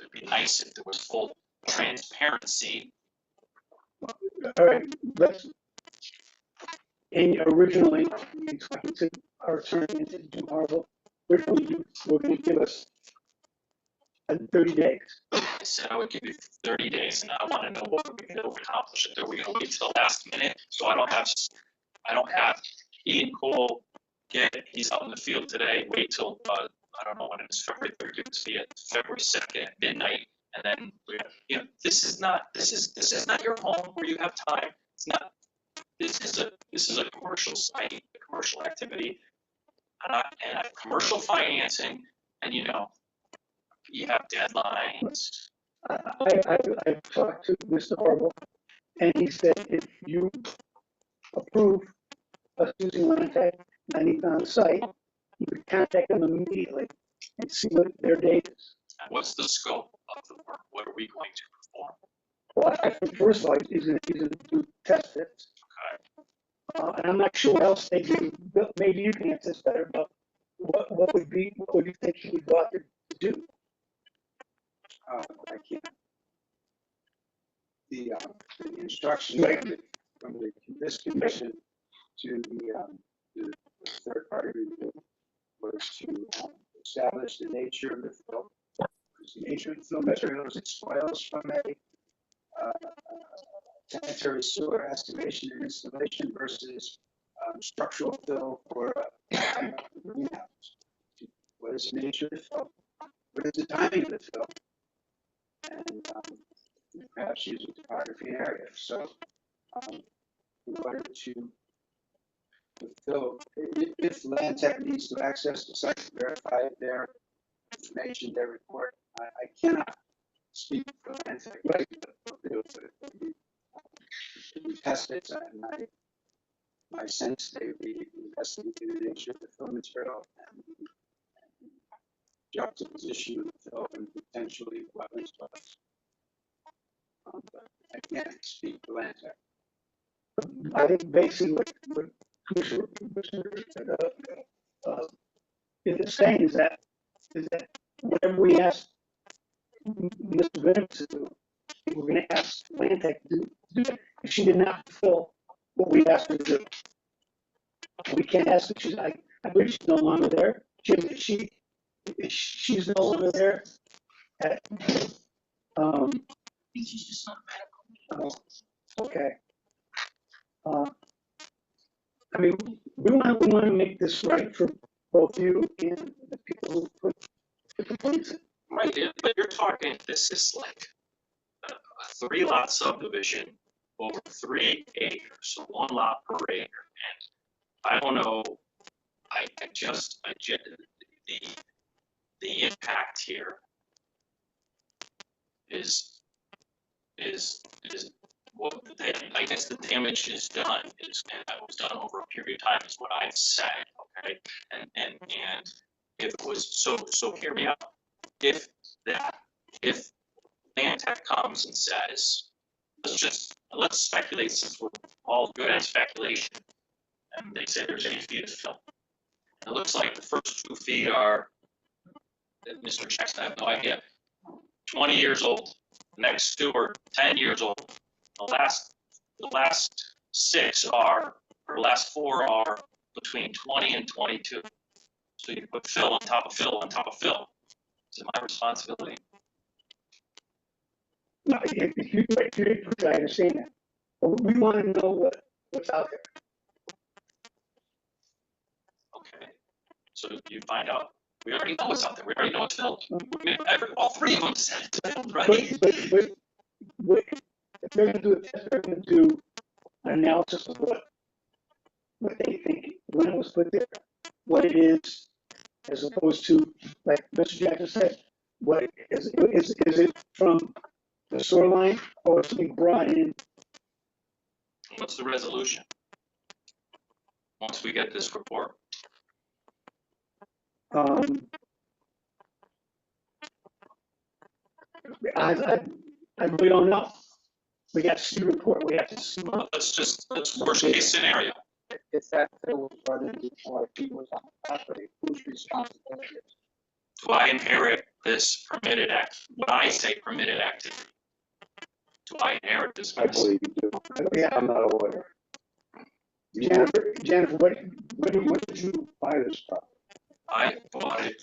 It'd be nice if there was full transparency. All right, and originally, you talking to our attorney, and to Jim Harville, originally you were gonna give us 30 days. I said I would give you 30 days, and I want to know what we're going to accomplish. If we're going to wait till the last minute, so I don't have Ian Cole he's out in the field today. Wait till I don't know when it is, February 3rd. It be at February 2nd at midnight, and then this is not your home where you have time. It's not. This is a commercial site, a commercial activity, and I have commercial financing, and you have deadlines. I talked to Mr. Harville, and he said if you approve us using land tech and he's on site, you could contact them immediately and see what their date is. And what's the scope of the work? What are we going to perform? Well, I think first of all, he's gonna do test fits. Okay. And I'm not sure what else they do. Maybe you can answer this better, but what would you think he would go out there to do? I can't. The instruction from this commission to the third party review was to establish the nature of the fill. The nature of the fill materials, it spoils from a sanitary sewer excavation and installation versus structural fill for a greenhouse. What is the nature of the fill? What is the timing of the fill? And perhaps using topography and area. So, in order to fulfill, if land tech needs to access the site to verify their information, their report, I cannot speak for land tech, right? But test it, and my sense they would be investigating the nature of the fill material and juxtaposition of the fill and potentially wetlands floods. But I can't speak for land tech. I think basically what Commissioner is saying is that whatever we ask Mr. Benowitz to do, we're going to ask land tech to do it. If she did not fulfill what we asked her to do, we can't ask her. I believe she's no longer there. She's no longer there. She's just not medical. Okay. I mean, we want to make this right for both you and the people who put the complaints in. Right, but you're talking, this is like a 3-lot subdivision over 3 acres, so 1 lot per acre. And I don't know, the impact here is what I guess the damage is done and that was done over a period of time is what I've said, okay? And if it was, so hear me out. If Land Tech comes and says, let's speculate, since we're all good at speculation, and they say there's 8 feet of fill. It looks like the first 2 feet are, Mr. Jackson, I have no idea, 20 years old. The next 2 are 10 years old. The last 6 are, or last 4 are between 20 and 22. So you put fill on top of fill on top of fill. Is it my responsibility? No, if you, I understand that. But we want to know what's out there. Okay. So you find out. We already know what's out there. We already know it's filled. All 3 of them said it's filled, right? But if they're going to do a test, they're going to do an analysis of what they think, when it was put there, what it is, as opposed to, like Mr. Jackson said, what is it from the shoreline, or is it brought in? What's the resolution? Once we get this report. I really don't know. We got to see the report. We have to see. Let's worst case scenario. If that fill was brought in before he was on the property, whose responsibility is it? Do I inherit this permitted act? When I say permitted activity, do I inherit this? I believe you do. Yeah. I'm not a lawyer. Jennifer, what did you buy this property? I bought it.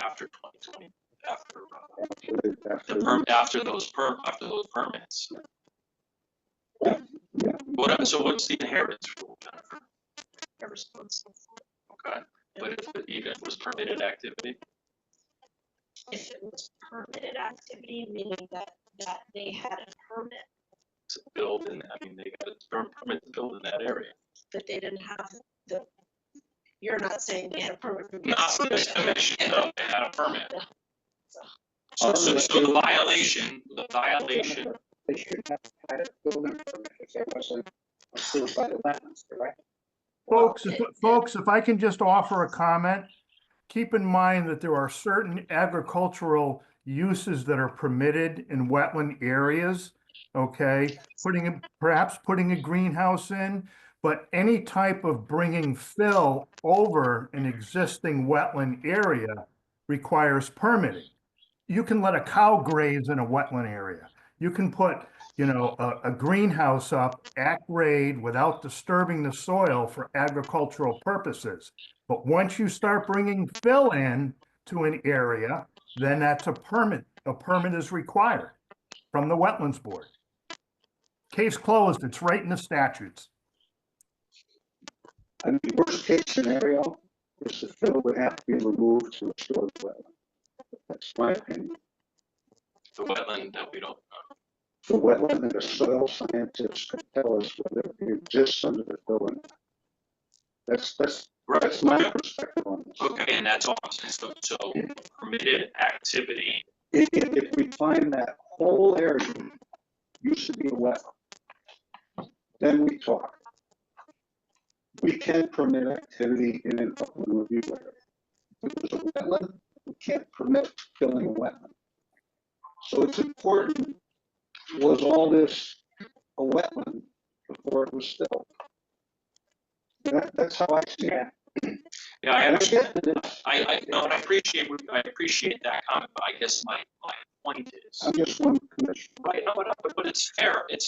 After 2020, after those permits. Yeah. So what's the inheritance rule, Jennifer? Okay, but if it was permitted activity, If it was permitted activity, meaning that they had a permit, to build in, I mean, they got a permit to build in that area. but they didn't have you're not saying they had a permit from Not for this commission, no, they had a permit. So the violation. They should have had a building permit if it wasn't approved by the wetlands, correct? Folks, if I can just offer a comment, keep in mind that there are certain agricultural uses that are permitted in wetland areas. Okay, perhaps putting a greenhouse in, but any type of bringing fill over an existing wetland area requires permitting. You can let a cow graze in a wetland area. You can put, a greenhouse up at grade without disturbing the soil for agricultural purposes. But once you start bringing fill in to an area, then that's a permit. A permit is required from the Wetlands Board. Case closed. It's right in the statutes. And the worst case scenario is the fill would have to be removed to restore the wetland. That's my opinion. The wetland that we don't know. The wetland and the soil scientists could tell us whether it exists under the fill or not. That's my perspective on this. Okay, and that's awesome. So permitted activity. If we find that whole area used to be a wetland, then we talk. We can permit activity in an upland review area. If there's a wetland, we can't permit filling a wetland. So it's important, was all this a wetland before it was filled? That's how I see it. Yeah, I understand. I appreciate that comment, but I guess my point is. I'm just one commissioner. Right, no, but it's fair, and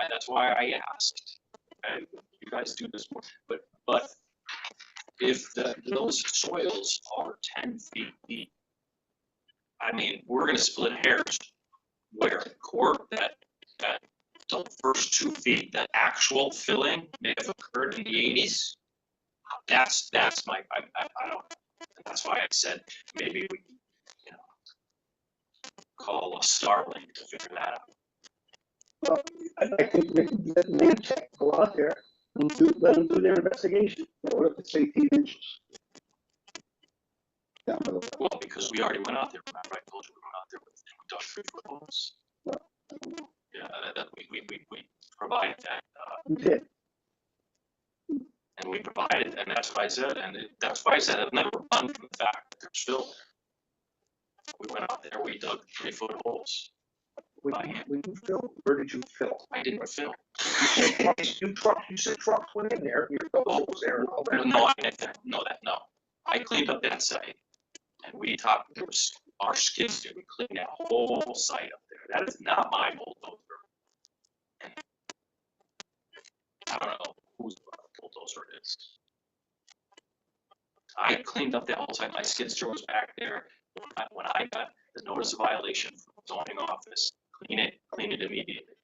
that's why I asked. And you guys do this more, but if those soils are 10 feet deep, I mean, we're gonna split hairs where that the first 2 feet, the actual filling may have occurred in the 80s. That's my, I don't, that's why I said maybe we, call a Starlink to figure that out. Well, I think let Land Tech go out there and let them do their investigation. What if it's 18 inches? Down below. Well, because we already went out there, remember I told you we went out there with 3-foot holes. Yeah, that we provided that, You did. and we provided, and that's why I said, that's why I said I've never run from the fact that there's fill there. We went out there, we dug 3-foot holes. When you fill, where did you fill? I didn't fill. You said trucks went in there, your bill was there. No, I didn't know that, no. I cleaned up that site, and we talked, there was, our skids did, we cleaned that whole site up there. That is not my bulldozer. And I don't know whose bulldozer it is. I cleaned up that whole site, my skid steer was back there. When I got the notice of violation from the zoning office, clean it immediately.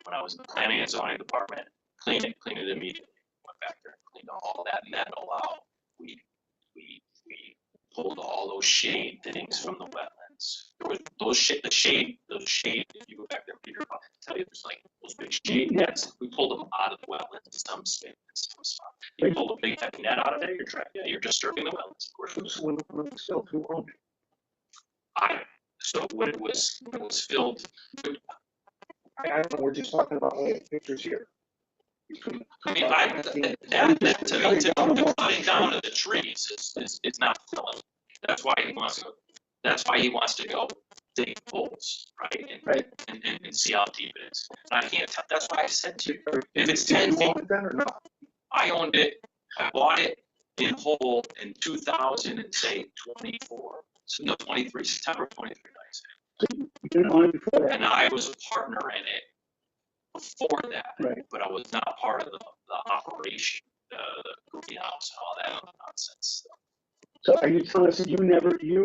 When I was in the planning and zoning department, clean it immediately. Went back there, cleaned all that metal out. We pulled all those shade things from the wetlands. There was those shade, if you go back there, Peter, I'll tell you, there's like those big shade nets. We pulled them out of the wetlands in some space, some spot. You pull a big heavy net out of there, you're disturbing the wetlands. Of course, When it was filled, who owned it? So when it was filled, I don't know, we're just talking about pictures here. I mean, that to me, to cutting down to the trees is not filling. That's why he wants to go dig holes, right? And see how deep it is. And I can't tell, that's why I said to you, if it's 10 feet, Or not? I owned it, I bought it in whole in 2024, so no, 23, September 23, I say. You didn't own it before that. And I was a partner in it before that, Right. but I was not part of the operation, the greenhouse and all that nonsense. So are you telling us that you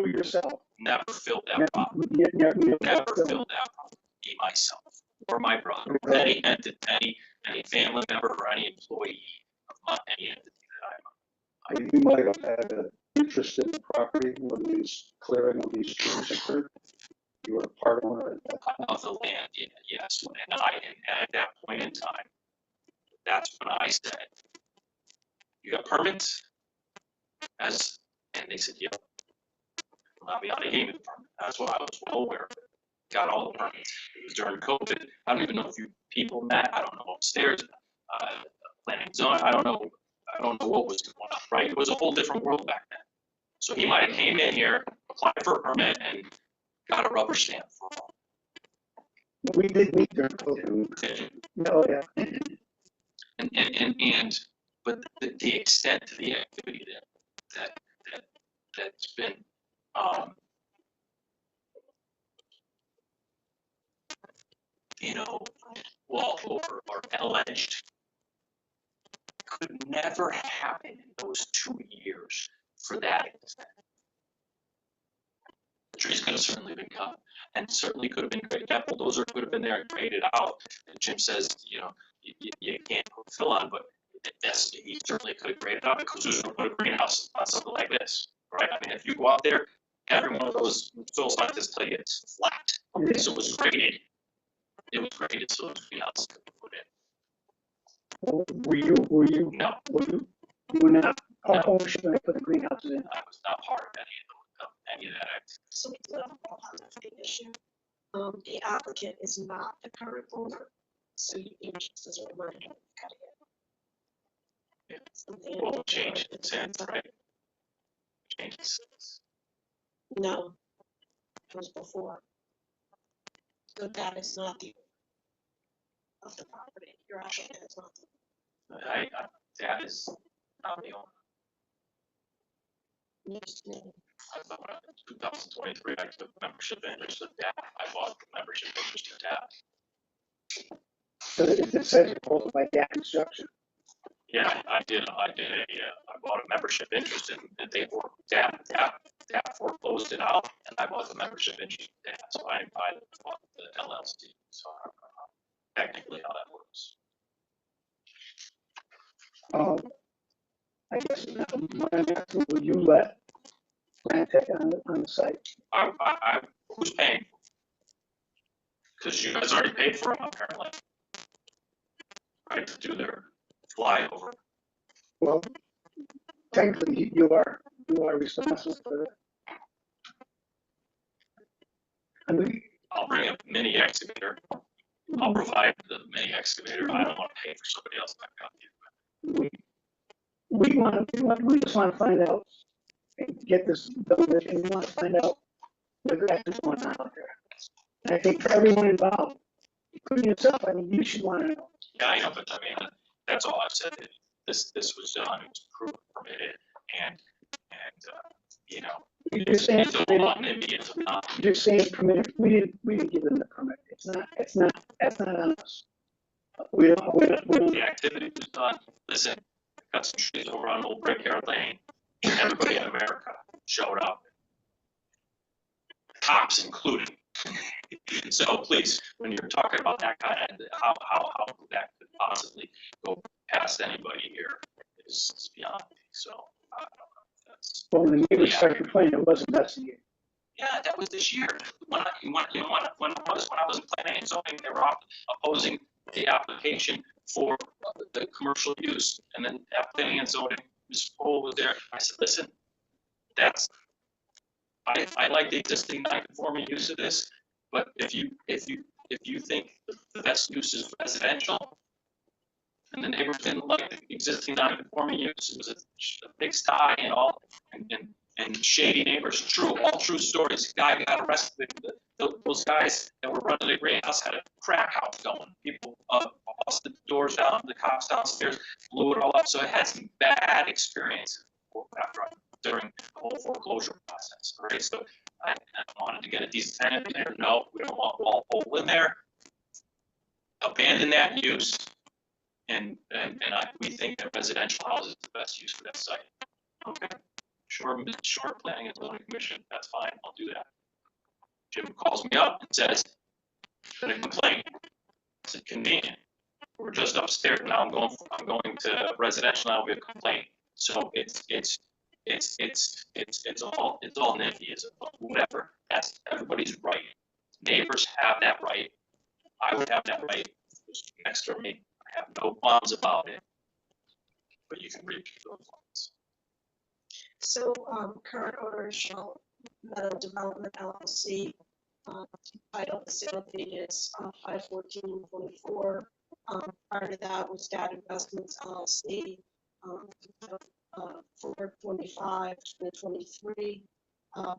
yourself, Never filled that problem. never Never filled that problem. Me, myself, or my brother, or any entity, any family member, or any employee of any entity that I'm. You might have had an interest in the property when these clearing of these trees occurred. You were a part owner Of the land, yes, and at that point in time, that's when I said, "You got permits?" And they said, "Yep." Well, I mean, I gave me the permit. That's what I was well aware of. Got all the permits. It was during COVID. I don't even know if you people met. I don't know upstairs, planning zone. I don't know what was going on. Right? It was a whole different world back then. So he might have came in here, applied for a permit, and got a rubber stamp for all. We did meet during COVID. Oh, yeah. But the extent of the activity that's been well over or alleged could never happen in those 2 years for that extent. The trees could have certainly been cut and certainly could have been graded. That bulldozer could have been there and graded out. And Jim says, you can't put fill on, but he certainly could have graded out because who's going to put a greenhouse on something like this, right? I mean, if you go out there, every one of those soil scientists tell you it's flat. So it was graded. It was graded so the greenhouse could be put in. Were you? No. You were not ownership when they put the greenhouses in? I was not part of any of that activity. So we do have a whole other issue. The applicant is not the current owner, so you just as a reminder, gotta get. Something in Well, the change current- it since, right? Change it since. No, it was before. So that is not the of the property. Your applicant is not the. That is not the owner. Needs to know. I thought when in 2023, I took membership interest of that. I bought the membership interest of that. So it says it's owned by that construction. Yeah, I did. I bought a membership interest and they were that foreclosed it out, and I bought the membership interest of that. So I bought the LLC. So I don't know technically how that works. I guess will you let Lantec on the site? Who's paying? Because you guys already paid for them apparently, right? To do their flyover. Well, technically you are responsible for that. I mean, I'll bring a mini excavator. I'll provide the mini excavator. I don't want to pay for somebody else. I've got you. We just want to find out, and get this done with, and we want to find out what actually going on out there. And I think for everyone involved, including yourself, I mean, you should want to know. Yeah, I know, but I mean, that's all I've said. This was done, it was approved, permitted, and you know, You're just saying, it's a lot maybe it's not. you're saying permitted, we didn't give them the permit, that's not on us. We don't. The activity was done. Listen, got some trees over on Old Brickyard Lane, and everybody in America showed up. Cops included. So please, when you're talking about that kind of, how that could possibly go past anybody here is beyond me. So I don't know. That's, Well, when the neighbors started complaining, it wasn't investigated. yeah, that was this year. When I was in planning and zoning, they were opposing the application for the commercial use, and then planning and zoning, Ms. Cole was there. I said, listen, I like the existing non-conforming use of this, but if you think the best use is residential, and the neighbors didn't like the existing non-conforming use, it was a big sty and all, and shady neighbors. All true stories. Guy got arrested. Those guys that were running the greenhouse had a crack house going. People bust the doors down, the cops downstairs blew it all up. So I had some bad experiences during the whole foreclosure process. All right, so I wanted to get a decent tenant in there. No, we don't want Walpole in there. Abandon that use, and we think that residential house is the best use for that site. Okay. Sure, planning and zoning commission, that's fine, I'll do that. Jim calls me up and says, "Gonna complain." I said, "Convenient. We're just upstairs now. I'm going to residential now. We have a complaint." So it's all NIMBYism, but whatever. That's everybody's right. Neighbors have that right. I would have that right. It's next to me. I have no qualms about it. But you can read those lines. So, current owner is Shell Meadow Development LLC. Title of the sale date is 5/14/24. Prior to that was Dad Investments LLC. 4/25/2023.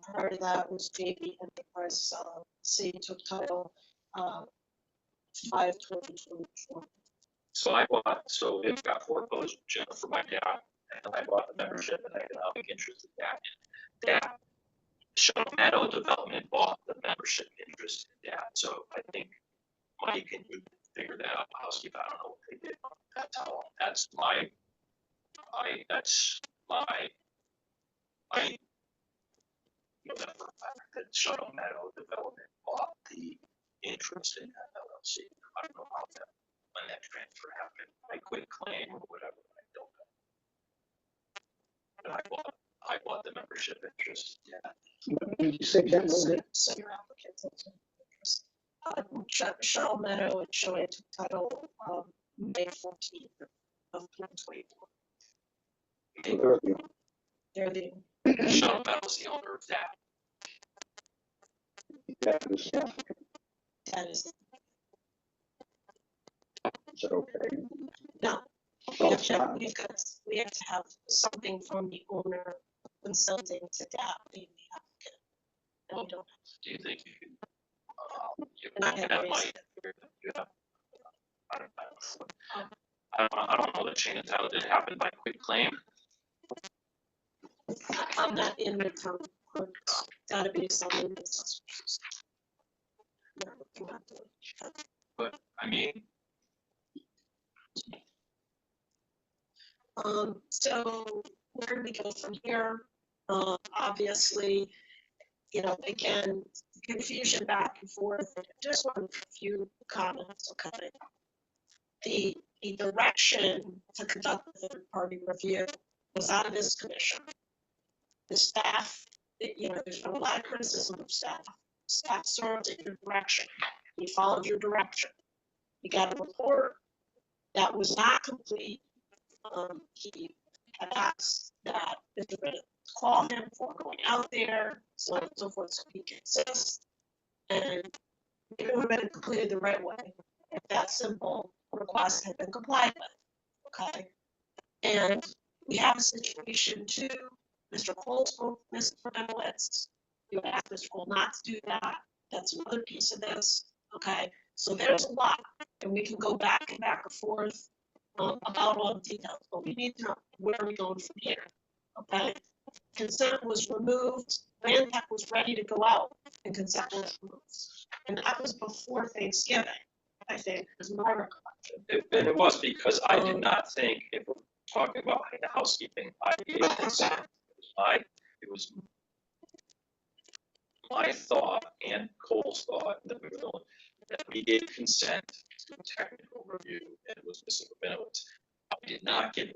Prior to that was JB Enterprises LLC. Took title 5/2024. So it got foreclosed for my dad, and I bought the membership and economic interest in that. That Shell Meadow Development bought the membership interest in that. So I think, Mike, can you figure that out, housekeeper? I don't know what they did. That's my that Shell Meadow Development bought the interest in that LLC. I don't know how that, when that transfer happened. I quit claim or whatever. I don't know. But I bought the membership interest. Yeah. Did you say that was it? So your applicant's interest. Shell Meadow is showing title May 14th of 2024. They're the Shell Meadow's the owner of that. That is okay. no. Oh, We have to have something from the owner consulting to that being the applicant. And we don't. Do you think you can? And I have that raised might. Yeah. I don't know the chain of title. Did it happen by quick claim? I'm not in the database on this. But I mean, so where do we go from here? Obviously, again, confusion back and forth. Just want a few comments, okay? The direction to conduct the third-party review was out of this commission. The staff, there's been a lot of criticism of staff. Staff served in your direction. You followed your direction. You got a report that was not complete. He had asked that Mr. Bennett call him for going out there, so on and so forth, so he can assist. And it would have been completed the right way. if that simple request had been complied with, okay? And we have a situation too, Mr. Cole spoke to Mr. Benowitz. You asked Mr. Cole not to do that. That's another piece of this, okay? So there's a lot, and we can go back and forth about all the details, but we need to know where are we going from here, okay? Consent was removed, land tech was ready to go out, and consent was removed. And that was before Thanksgiving, I think, is my recollection. And it was because I did not think, if we're talking about the housekeeping, I gave consent. It was my thought and Cole's thought that we gave consent to a technical review, and it was Mr. Benowitz. I did not give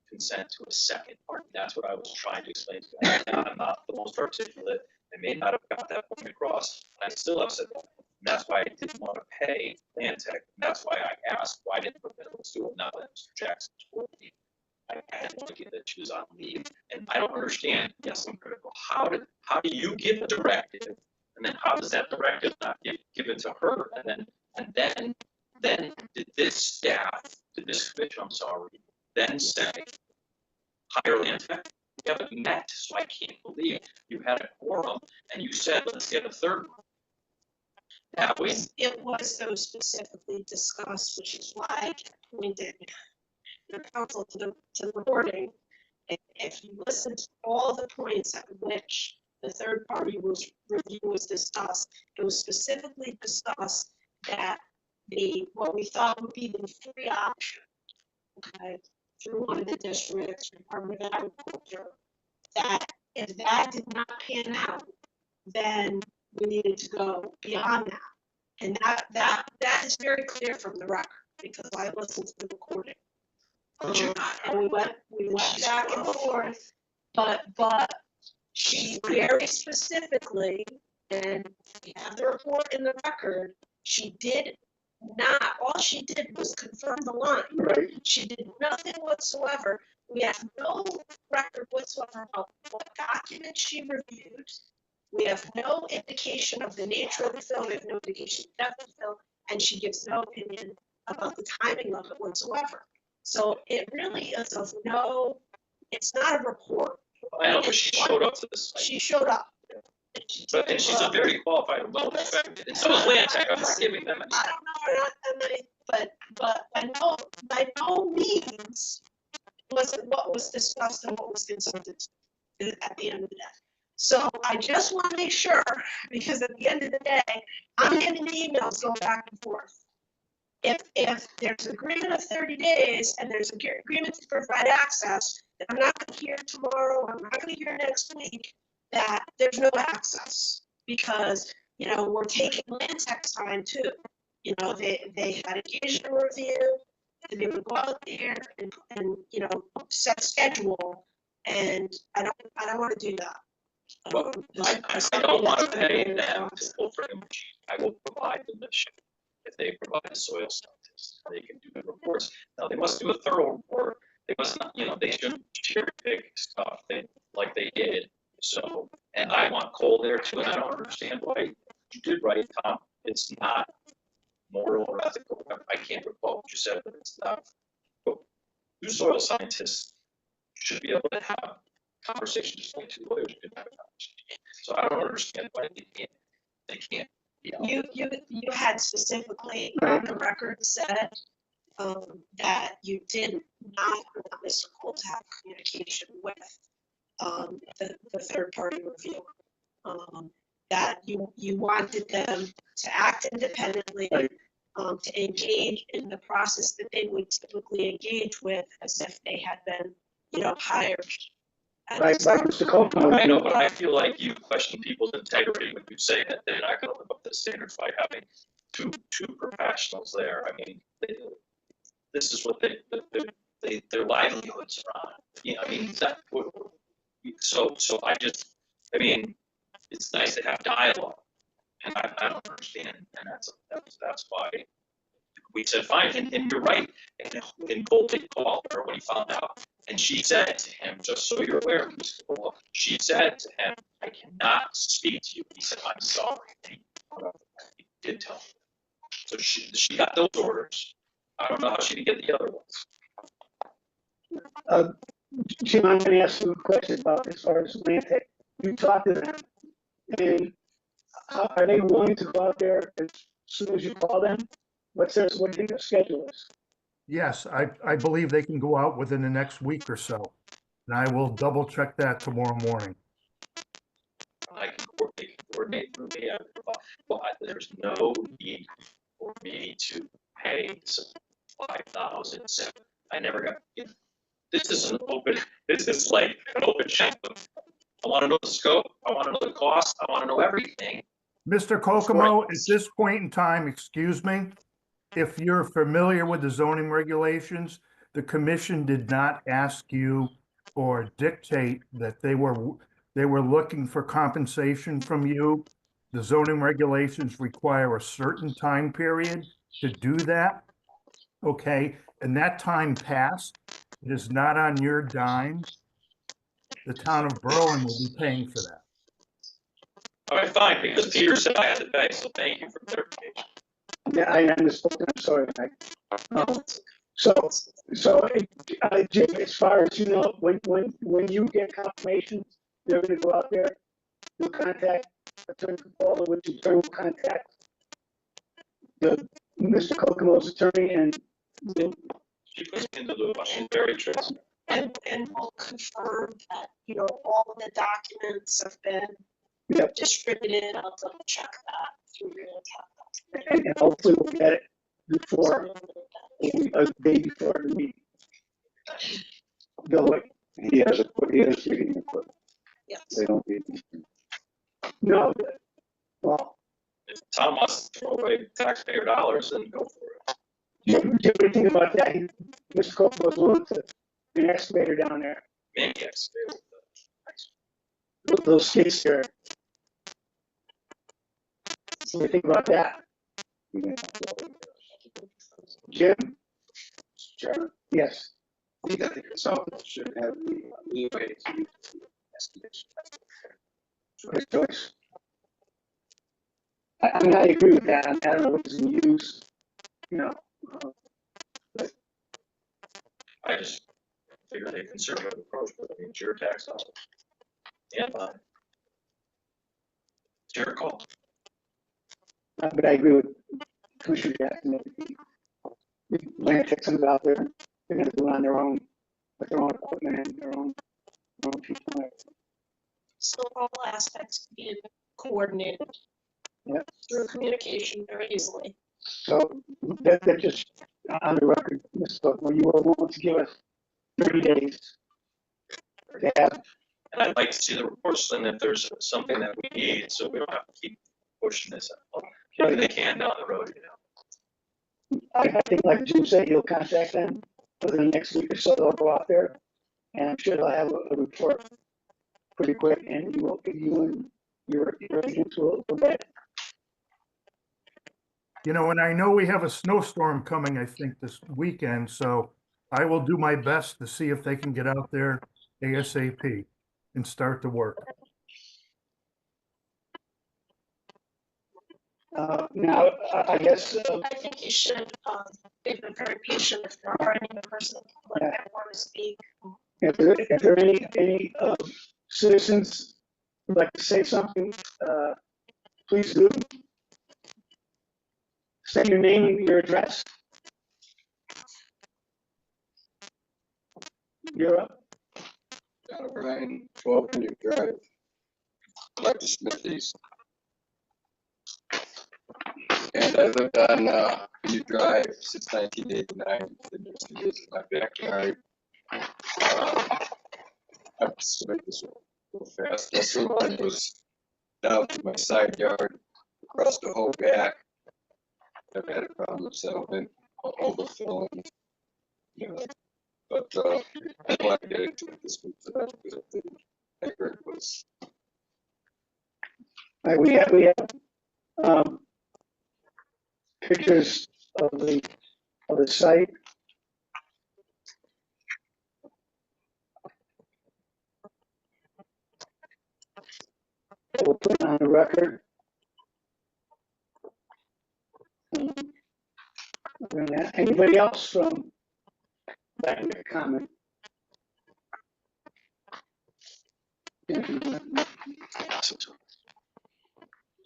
consent to a second party. That's what I was trying to explain to you. I'm not the most articulate. I may not have got that point across. I still have said that. And that's why I didn't want to pay land tech. That's why I asked, why didn't Benowitz do it now that Mr. Jackson was working? I had no idea that she was on leave. And I don't understand, yes, I'm critical. How do you give a directive? And then how does that directive not get given to her? And then did this staff, did this commission, I'm sorry, then say, hire land tech? We haven't met, so I can't believe you had a quorum and you said, let's get a third one. That was. It was so specifically discussed, which is why I pointed the council to the recording. If you listen to all the points at which the third party review was discussed, it was specifically discussed that what we thought would be the free option, okay, through one of the districts, Department of Agriculture, that if that did not pan out, then we needed to go beyond that. And that is very clear from the record because I listened to the recording. And we went back and forth, but she very specifically, and we have the report in the record, she did not, all she did was confirm the line. Right. She did nothing whatsoever. We have no record whatsoever about what documents she reviewed. We have no indication of the nature of the fill. We have no indication of depth of the fill, and she gives no opinion about the timing of it whatsoever. So it really is of no, it's not a report. I know, but she showed up to this. She showed up. And she's a very qualified, well-respected, and so is land tech. I'm not giving them. I don't know, but by no means was it what was discussed and what was consulted at the end of the day. So I just want to make sure, because at the end of the day, I'm getting emails going back and forth. If there's an agreement of 30 days and there's an agreement to provide access, then I'm not going to hear tomorrow, I'm not going to hear next week that there's no access because, we're taking land tech time too. They had occasional review to be able to go out there and set a schedule, and I don't want to do that. Well, I don't want to pay them to pull for them. I will provide the mission. If they provide a soil scientist, they can do the reports. Now they must do a thorough report. They must not, they shouldn't cherry pick stuff like they did. So, and I want Cole there too, and I don't understand why you did right, Tom. It's not moral or ethical. I can't recall what you said, but it's not. But two soil scientists should be able to have conversations just like two lawyers can have a conversation. So I don't understand why they can't. You had specifically on the record said that you did not want Mr. Cole to have communication with the third party review. That you wanted them to act independently, to engage in the process that they would typically engage with as if they had been, hired. Like Mr. Copeland. I know, but I feel like you question people's integrity when you say that they're not going to live up to the standards by having two professionals there. I mean, this is what their livelihoods are on. So I mean, it's nice to have dialogue, and I don't understand, and that's why we said fine, and you're right. And Cole did call her when he found out, and she said to him, just so you're aware, Mr. Cole, she said to him, I cannot speak to you. He said, I'm sorry. He did tell him. So she got those orders. I don't know how she didn't get the other ones. Jim, I'm gonna ask you a question about as far as Atlantic. You talked to them, and how, are they willing to go out there as soon as you call them? What do you think their schedule is? Yes, I believe they can go out within the next week or so. And I will double check that tomorrow morning. I can coordinate through me, but there's no need for me to pay some 5,000. I never got, this is an open, this is like an open checkbook. I want to know the scope, I want to know the cost, I want to know everything. Mr. Kokomo, at this point in time, excuse me, if you're familiar with the zoning regulations, the commission did not ask you or dictate that they were looking for compensation from you. The zoning regulations require a certain time period to do that. Okay, and that time passed. It is not on your dime. The town of Berlin will be paying for that. All right, fine, because Peter said I had to pay, so thank you for clarification. Yeah, I understood. I'm sorry. So, Jim, as far as you know, when you get confirmation, they're gonna go out there, you'll contact Attorney Capola, which in turn will contact the Mr. Kokomo's attorney, and She puts me in the loop, she's very transparent. And we'll confirm that, you know, all the documents have been Yep. distributed. I'll double check that through real time. and hopefully we'll get it before, a day before the meeting. Bill, what? He has reading input. Yes. They don't need. No, well, If the town wants to throw away taxpayer dollars, then go for it. Jim, what do you think about that? Mr. Kokomo's willing to, an excavator down there, Maniacs. those skids there. What do you think about that? Jim? Chairman, Yes. we got the consultant should have the leeway to use the estimation. Good choice. I mean, I agree with that. I don't know what is in use, you know. I just figured a conservative approach, but I mean, it's your tax dollars. Yeah, fine. It's your call. But I agree with Commissioner Jackson. Land Tech comes out there, they're gonna do it on their own, with their own equipment and their own people. So all aspects can be coordinated. Yeah. Through communication very easily. So that just on the record, Ms. Buckman, you are willing to give us 30 days to have. And I'd like to see the reports, and if there's something that we need, so we don't have to keep pushing this out. Kick the can down the road, you know. I think, like Jim said, you'll contact them within the next week or so. They'll go out there, and I'm sure they'll have a report pretty quick, and you and your agent will get it. You know, and I know we have a snowstorm coming, I think, this weekend, so I will do my best to see if they can get out there ASAP and start the work. Now, I guess. I think you should be very patient if there are any members of the public that want to speak. If there are any citizens who'd like to say something, please do. Say your name and your address. You're up. Ryan, 1200 Drive. I'd like to submit these. And I lived on New Drive since 1989. Been there 2 years in my backyard. I have to submit this real fast. This one was down to my side yard, across the whole back. I've had a problem with settlement, overfilling. You know, but I don't want to get into it this week because I heard it was. All right, we have pictures of the site. We'll put it on the record. Anybody else from that make a comment?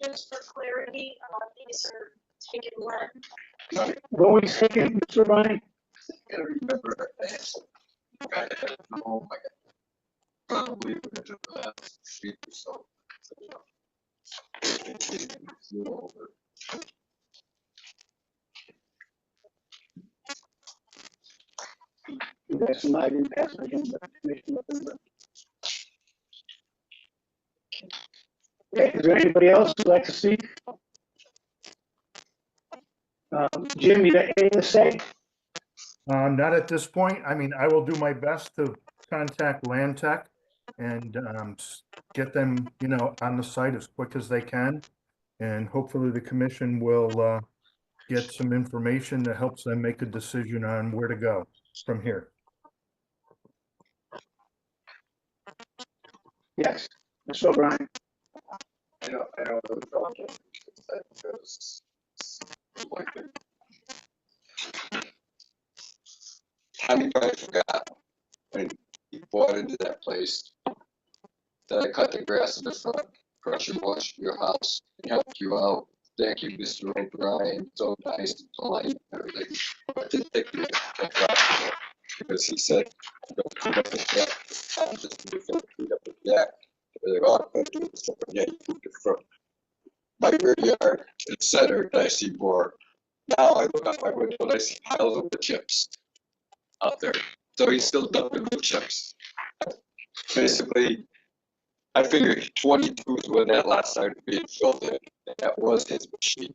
Just for clarity, these are taken when? What were you thinking, Mr. Ryan? I remember I had oh my god, probably within the last week or so. That's my investment in the commission. Okay, is there anybody else who'd like to speak? Jim, you got anything to say? Not at this point. I mean, I will do my best to contact Land Tech and get them, you know, on the site as quick as they can. And hopefully the commission will get some information that helps them make a decision on where to go from here. Yes, Mr. O'Brien. I don't know the project because like I probably forgot when you bought into that place that I cut the grass in the front, pressure wash your house, and helped you out. Thank you, Mr. O'Brien. So nice and polite and everything. But didn't take me because he said, don't clean up the deck. I'm just going to clean up the deck. They're all going to do this. Yeah, you put it from my rear yard to the center, and I see more. Now I look out my window and I see piles of wood chips out there. So he's still dumping wood chips. Basically, I figured 22 is when that last started being filled in. And that was his machine.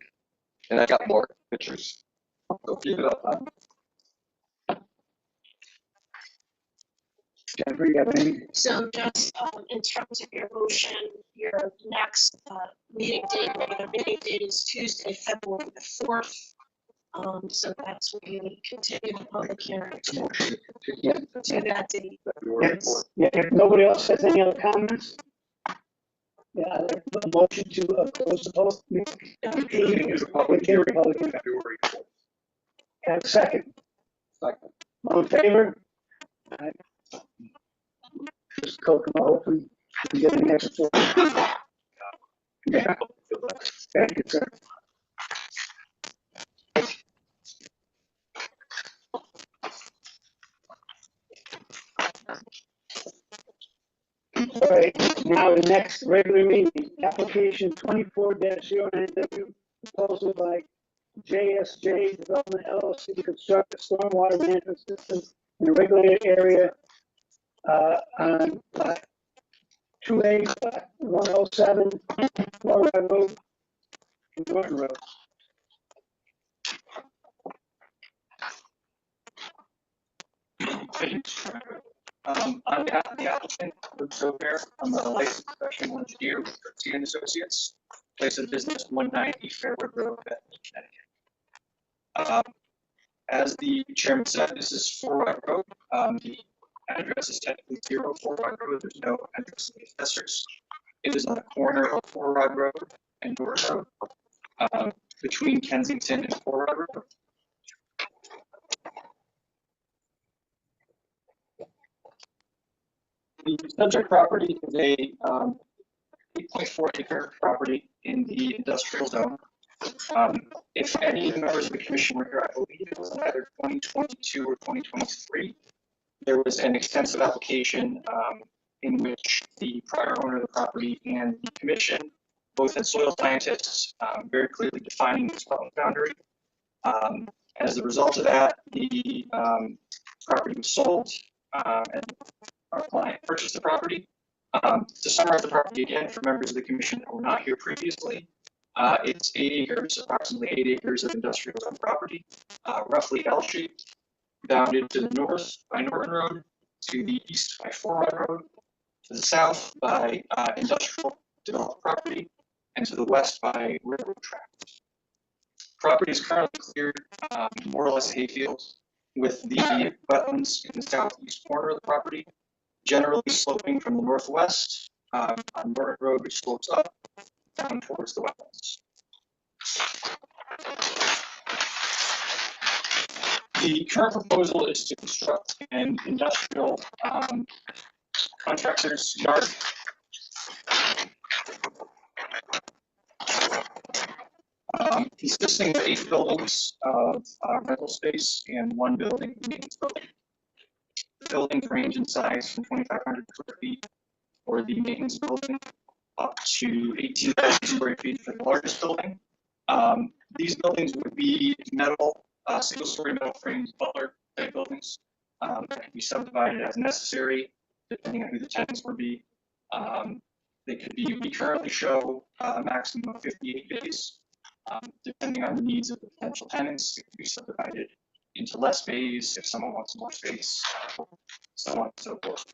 And I got more pictures. So keep it up. Jennifer, you have any? So just in terms of your motion, your next meeting date, regular meeting date is Tuesday, February the 4th. So that's when you would continue the public hearing to that date. Yeah, if nobody else has any other comments? Yeah, I'd like the motion to close the public hearing. February 4th. Have a second. Second. All in favor? Aye. Just hopefully we get an extra 4. Yeah. Thank you, sir. All right, now the next regular meeting, application 24-09W, proposal by JSJ Development LLC to construct a stormwater management system in a regulated area on 2A 107 Florida Road, Norton Road. On behalf of the applicant, Luke Sober, I'm the licensed professional engineer with Garcia and Associates, place of business 190 Fairwood Road, Bethany, Connecticut. As the chairman said, this is 4 Rod Road. The address is technically 04 Rod Road. There's no address in the assessors. It is on the corner of 4 Rod Road and Norton Road, between Kensington and 4 Rod Road. The subject property is a 8.4 acre property in the industrial zone. If any of the members of the commission were here, I believe it was either 2022 or 2023. There was an extensive application in which the prior owner of the property and the commission both had soil scientists very clearly defining this wetland boundary. As a result of that, the property was sold and our client purchased the property. To summarize the property again for members of the commission that were not here previously, it's 8 acres, approximately 8 acres of industrial zone property, roughly L-shaped, bounded to the north by Norton Road, to the east by 4 Rod Road, to the south by industrial developed property, and to the west by railroad tracks. Property is currently cleared, more or less hayfields, with the wetlands in the southeast corner of the property, generally sloping from the northwest on Norton Road, which slopes up down towards the wetlands. The current proposal is to construct an industrial contractor's yard. Consisting of 8 buildings of rental space and 1 building, maintenance building. The buildings range in size from 2,500 square feet for the maintenance building up to 18,000 square feet for the largest building. These buildings would be metal, single-story metal framed butler type buildings that can be subdivided as necessary, depending on who the tenants would be. They could be, we currently show a maximum of 58 bays. Depending on the needs of the potential tenants, it could be subdivided into less bays if someone wants more space, so on and so forth.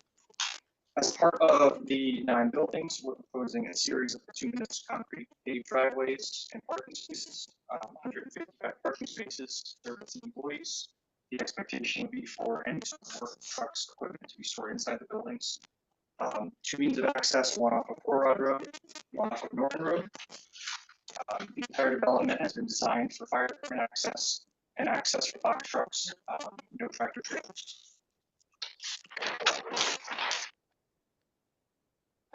As part of the 9 buildings, we're proposing a series of bituminous concrete paved driveways and parking spaces, 155 parking spaces to service employees. The expectation would be for any sort of trucks, equipment to be stored inside the buildings. 2 means of access, one off of Four Rod Road, one off of Norton Road. The entire development has been designed for fire department access and access for box trucks, no tractor trailers.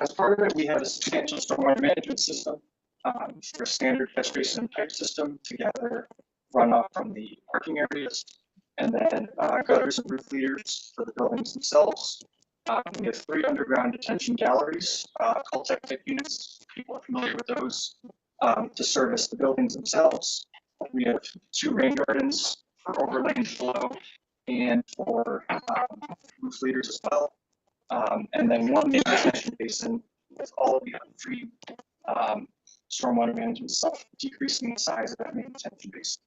As part of it, we have a substantial stormwater management system for a standard catch basin type system to gather runoff from the parking areas, and then gutters and roof leaders for the buildings themselves. We have 3 underground detention galleries, Caltech type units. People are familiar with those to service the buildings themselves. We have 2 rain gardens for overlays below and for roof leaders as well. And then 1 main detention basin with all of the free stormwater management stuff, decreasing the size of that main detention basin.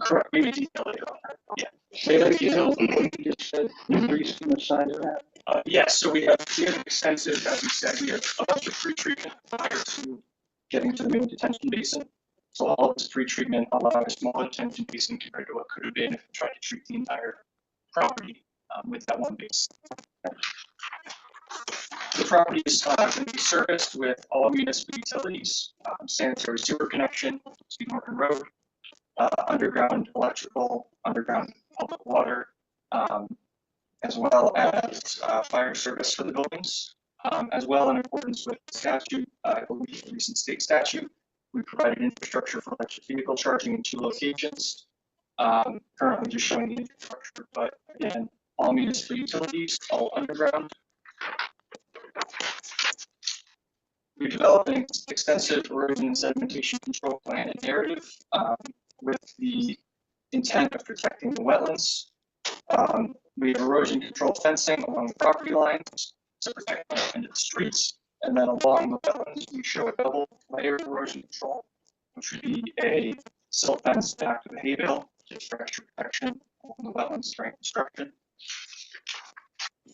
Correct. Maybe detail later on. Yeah. Increasing the size of that. Yes, so we have extensive, as we said, we have a bunch of pre-treatment prior to getting to the main detention basin. So all of this pre-treatment allowed a small detention basin compared to what could have been if we tried to treat the entire property with that 1 basin. The property is going to be serviced with all municipal utilities, sanitary sewer connection to Norton Road, underground electrical, underground public water, as well as fire service for the buildings, as well in accordance with the statute, I believe the recent state statute. We provided infrastructure for electric vehicle charging in 2 locations. Currently just showing the infrastructure, but again, all municipal utilities, all underground. We developed an extensive erosion and sedimentation control plan and narrative with the intent of protecting the wetlands. We have erosion control fencing along the property lines to protect the end of the streets. And then along the wetlands, we show a double layer of erosion control, which would be a silt fence back to the hay bale, just for extra protection along the wetlands during construction.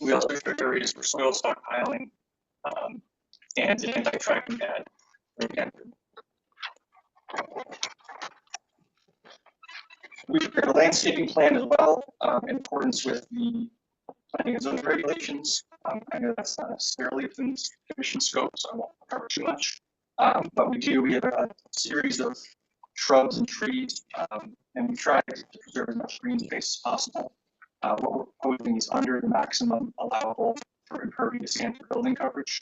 We also show areas for soil stockpiling and an anti-tracking pad. Again, we prepared a landscaping plan as well in accordance with the planning and zoning regulations. I know that's not necessarily within the commission scope, so I won't cover too much. But we have a series of shrubs and trees, and we try to preserve as much green space as possible. What we're proposing is under the maximum allowable for impervious and for building coverage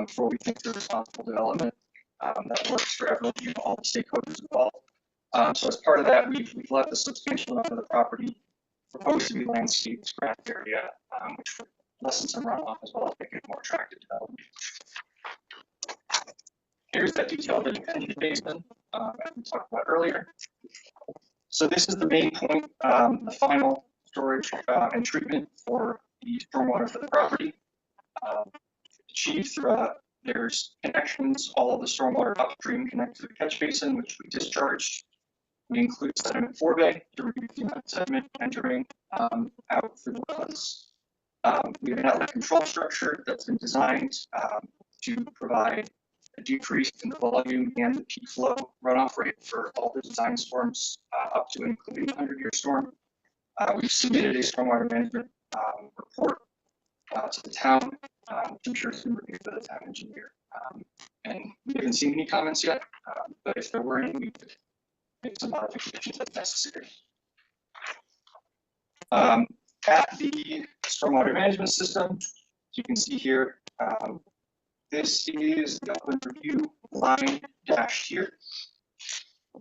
for what we think is responsible development that works for everyone, all the stakeholders involved. So as part of that, we've left a substantial amount of the property proposed to be landscaped grass area, which would lessen some runoff as well as make it more attractive development. Here's that detailed detention basin that we talked about earlier. So this is the main point, the final storage and treatment for the stormwater for the property. Achieved throughout, there's connections, all of the stormwater upstream connect to the catch basin, which we discharge. We include sediment forebay to reduce the amount of sediment entering out through the wetlands. We have an outlet control structure that's been designed to provide a decrease in the volume and the peak flow runoff rate for all the design storms up to and including the 100-year storm. We've submitted a stormwater management report to the town, which I'm sure is been reviewed by the town engineer And we haven't seen any comments yet, but if there were any, we could make some modifications if necessary. At the stormwater management system, you can see here, this is the upland review line dashed here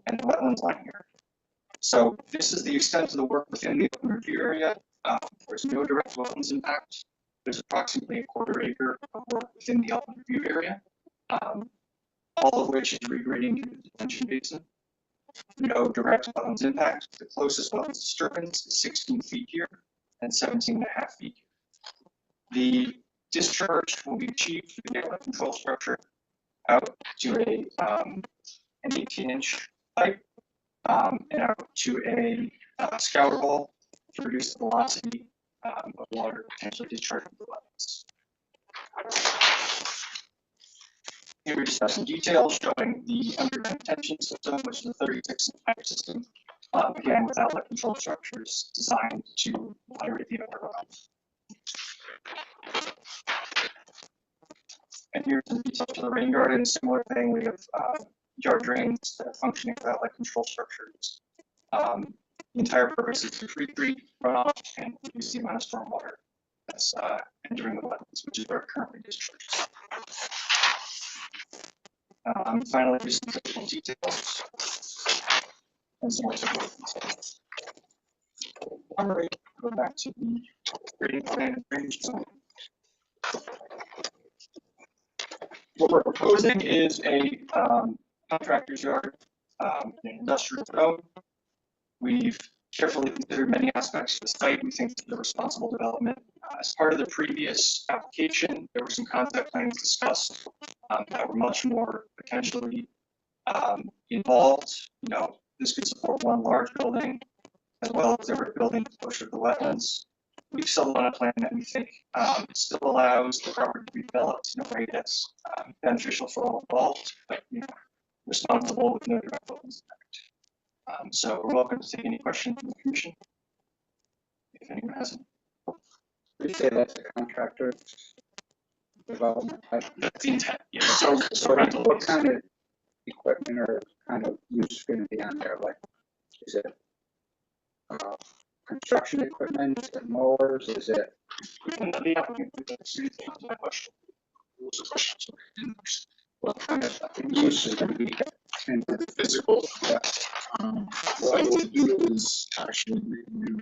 and the wetlands line here. So this is the extent of the work within the upland review area. There's no direct wetlands impact. There's approximately a quarter acre of work within the upland review area, all of which is regrading into the detention basin. No direct wetlands impact. The closest wetlands disturbance is 16 feet here and 17.5 feet here. The discharge will be achieved through the outlet control structure out to an 18-inch pipe and out to a scour hole to reduce the velocity of water potentially discharging the wetlands. Here we just have some details showing the underground detention system, which is a 36-inch pipe system, again with outlet control structures designed to moderate the overrun. And here's some details for the rain garden. Similar thing, we have yard drains that are functioning with outlet control structures. The entire purpose is to treat runoff and reduce the amount of stormwater that's entering the wetlands, which is where it currently discharges. Finally, just some technical details and some more technical details. All right, go back to the grading plan and drainage zone. What we're proposing is a contractor's yard, an industrial zone. We've carefully considered many aspects of the site. We think the responsible development. As part of the previous application, there were some concept plans discussed that were much more potentially involved. You know, this could support one large building, as well as there were buildings closer to the wetlands. We've settled on a plan that we think still allows the property to be developed in a way that's beneficial for all involved, but responsible with no direct wetlands impact. So we're welcome to take any questions from the commission, if anyone has any. We say that's a contractor development type. That's the intent, yeah. So what kind of equipment or kind of use going to be on there? Like, is it construction equipment? Is it mowers? Is it? The applicant would answer that question. What was the question? What kind of use is going to be in the Physical. Yeah. What I would do is actually review.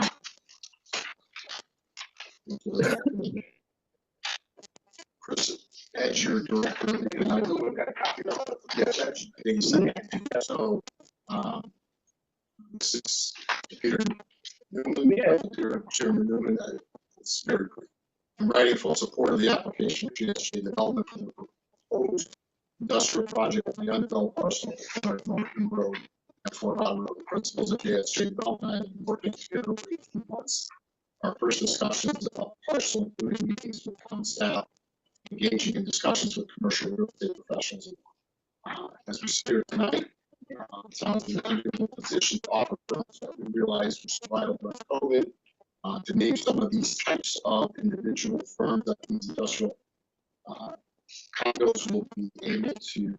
Chris, as your director, and I will look at a copy of it. Yes, I think you said it. So, this is Peter Newman, Chairman Newman. It's very quick. I'm writing full support of the application of GSG development for the proposed industrial project of the undeveloped parcel of Norton Road and Fort Hall Road. The principles of GSG development and working together for 18 months. Our first discussions about parcel, including meetings with town staff, engaging in discussions with commercial real estate professionals. As we sit here tonight, sounds in an unable position to offer firms that we realize were survived by COVID. To name some of these types of individual firms that these industrial condos will be able to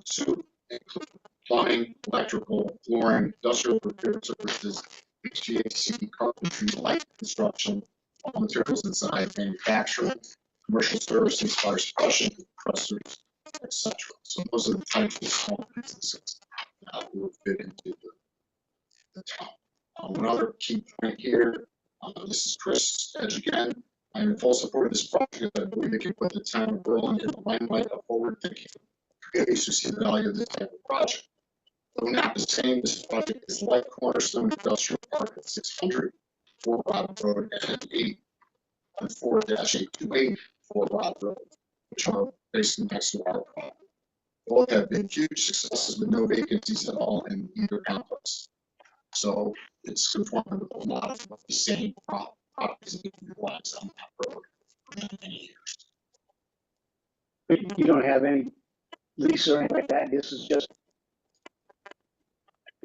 sue, include plumbing, electrical, flooring, industrial repair services, HVAC, carpentry, light construction, all materials inside, manufacturing, commercial services, fire suppression, compressors, etc. So those are the types of small businesses that will fit into the town. One other key point here, this is Chris Edge again. I'm in full support of this project. I believe it can put the town of Berlin in the limelight of forward thinking communities who see the value of this type of project. Though not the same, this project is like Cornerstone Industrial Park at 600 Fort Rob Road and 8 and 4-828 Fort Rob Road, which are basically next to our property. Both have been huge successes with no vacancies at all in either complex. So it's conforming with a lot of the same properties that we utilize on that road for many years. But you don't have any lease or anything like that. This is just.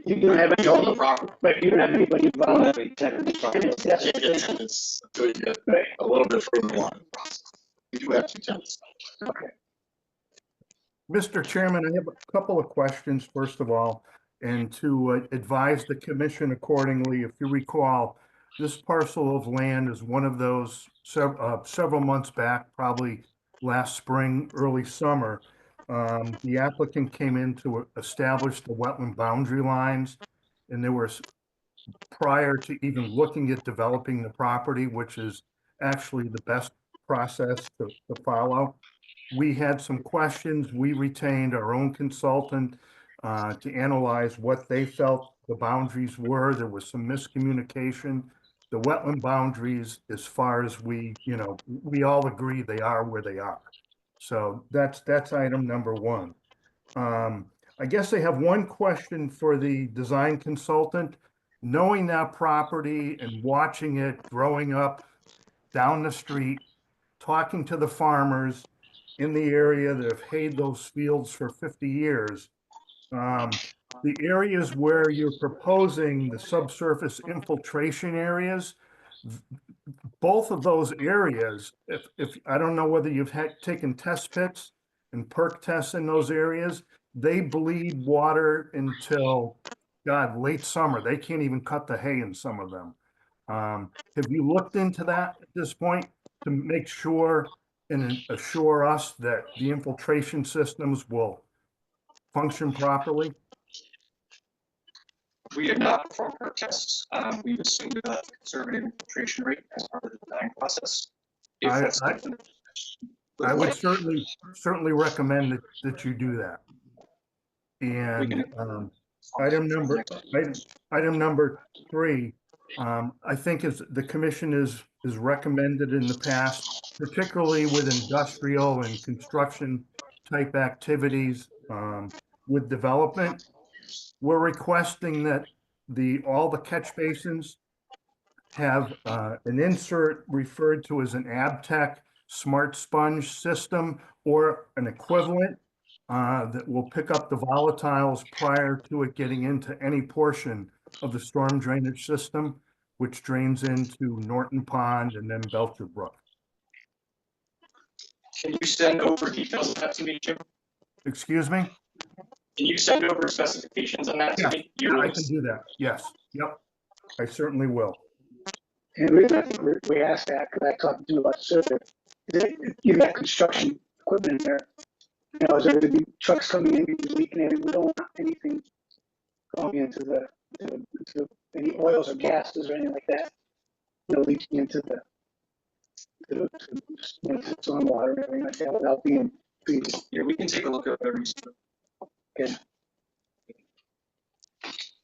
You don't have any. On the property. But you don't have anybody involved. That's until you get Right. a little bit further along in the process. We do have 2 tenants. Okay. Mr. Chairman, I have a couple of questions, first of all, and to advise the commission accordingly. If you recall, this parcel of land is one of those several months back, probably last spring, early summer. The applicant came in to establish the wetland boundary lines, and there was, prior to even looking at developing the property, which is actually the best process to follow. We had some questions. We retained our own consultant to analyze what they felt the boundaries were. There was some miscommunication. The wetland boundaries, as far as we all agree they are where they are. So that's item number one. I guess I have one question for the design consultant. Knowing that property and watching it growing up down the street, talking to the farmers in the area that have hayed those fields for 50 years, the areas where you're proposing the subsurface infiltration areas, both of those areas, if I don't know whether you've taken test pits and perk tests in those areas, they bleed water until, God, late summer. They can't even cut the hay in some of them. Have you looked into that at this point to make sure and assure us that the infiltration systems will function properly? We have not performed our tests. We've assumed a conservative infiltration rate as part of the design process. If that's something I would certainly recommend that you do that. And item number 3, I think is the commission is recommended in the past, particularly with industrial and construction type activities with development. We're requesting that all the catch basins have an insert referred to as an AbTech smart sponge system or an equivalent that will pick up the volatiles prior to it getting into any portion of the storm drainage system, which drains into Norton Pond and then Belcher Brook. Can you send over details of that to me, Jim? Excuse me? Can you send over specifications on that to me? Yeah, I can do that. Yes. Yep. I certainly will. And we asked that because I talked to you about survey. You got construction equipment there. You know, is there going to be trucks coming in leaking in? We don't want anything going into any oils or gases or anything like that. You know, leaking into the stormwater and everything like that without being treated. Yeah, we can take a look at every. Okay.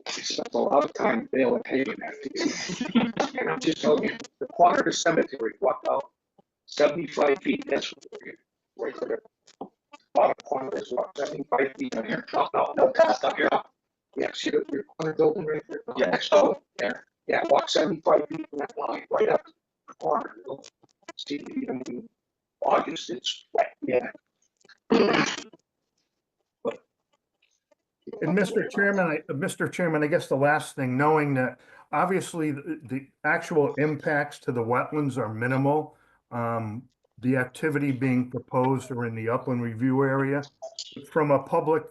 We spent a lot of time bailing hay in that. And I'm just telling you, the corner of the cemetery walked out 75 feet. That's right there. Bottom corner is walked 75 feet on here. No, past up here. Yeah, see the corner building right there? Yeah, so there. Yeah, walk 75 feet from that line right up the corner. See, in August, it's wet. Yeah. And Mr. Chairman, I guess the last thing, knowing that obviously the actual impacts to the wetlands are minimal, the activity being proposed are in the upland review area. From a public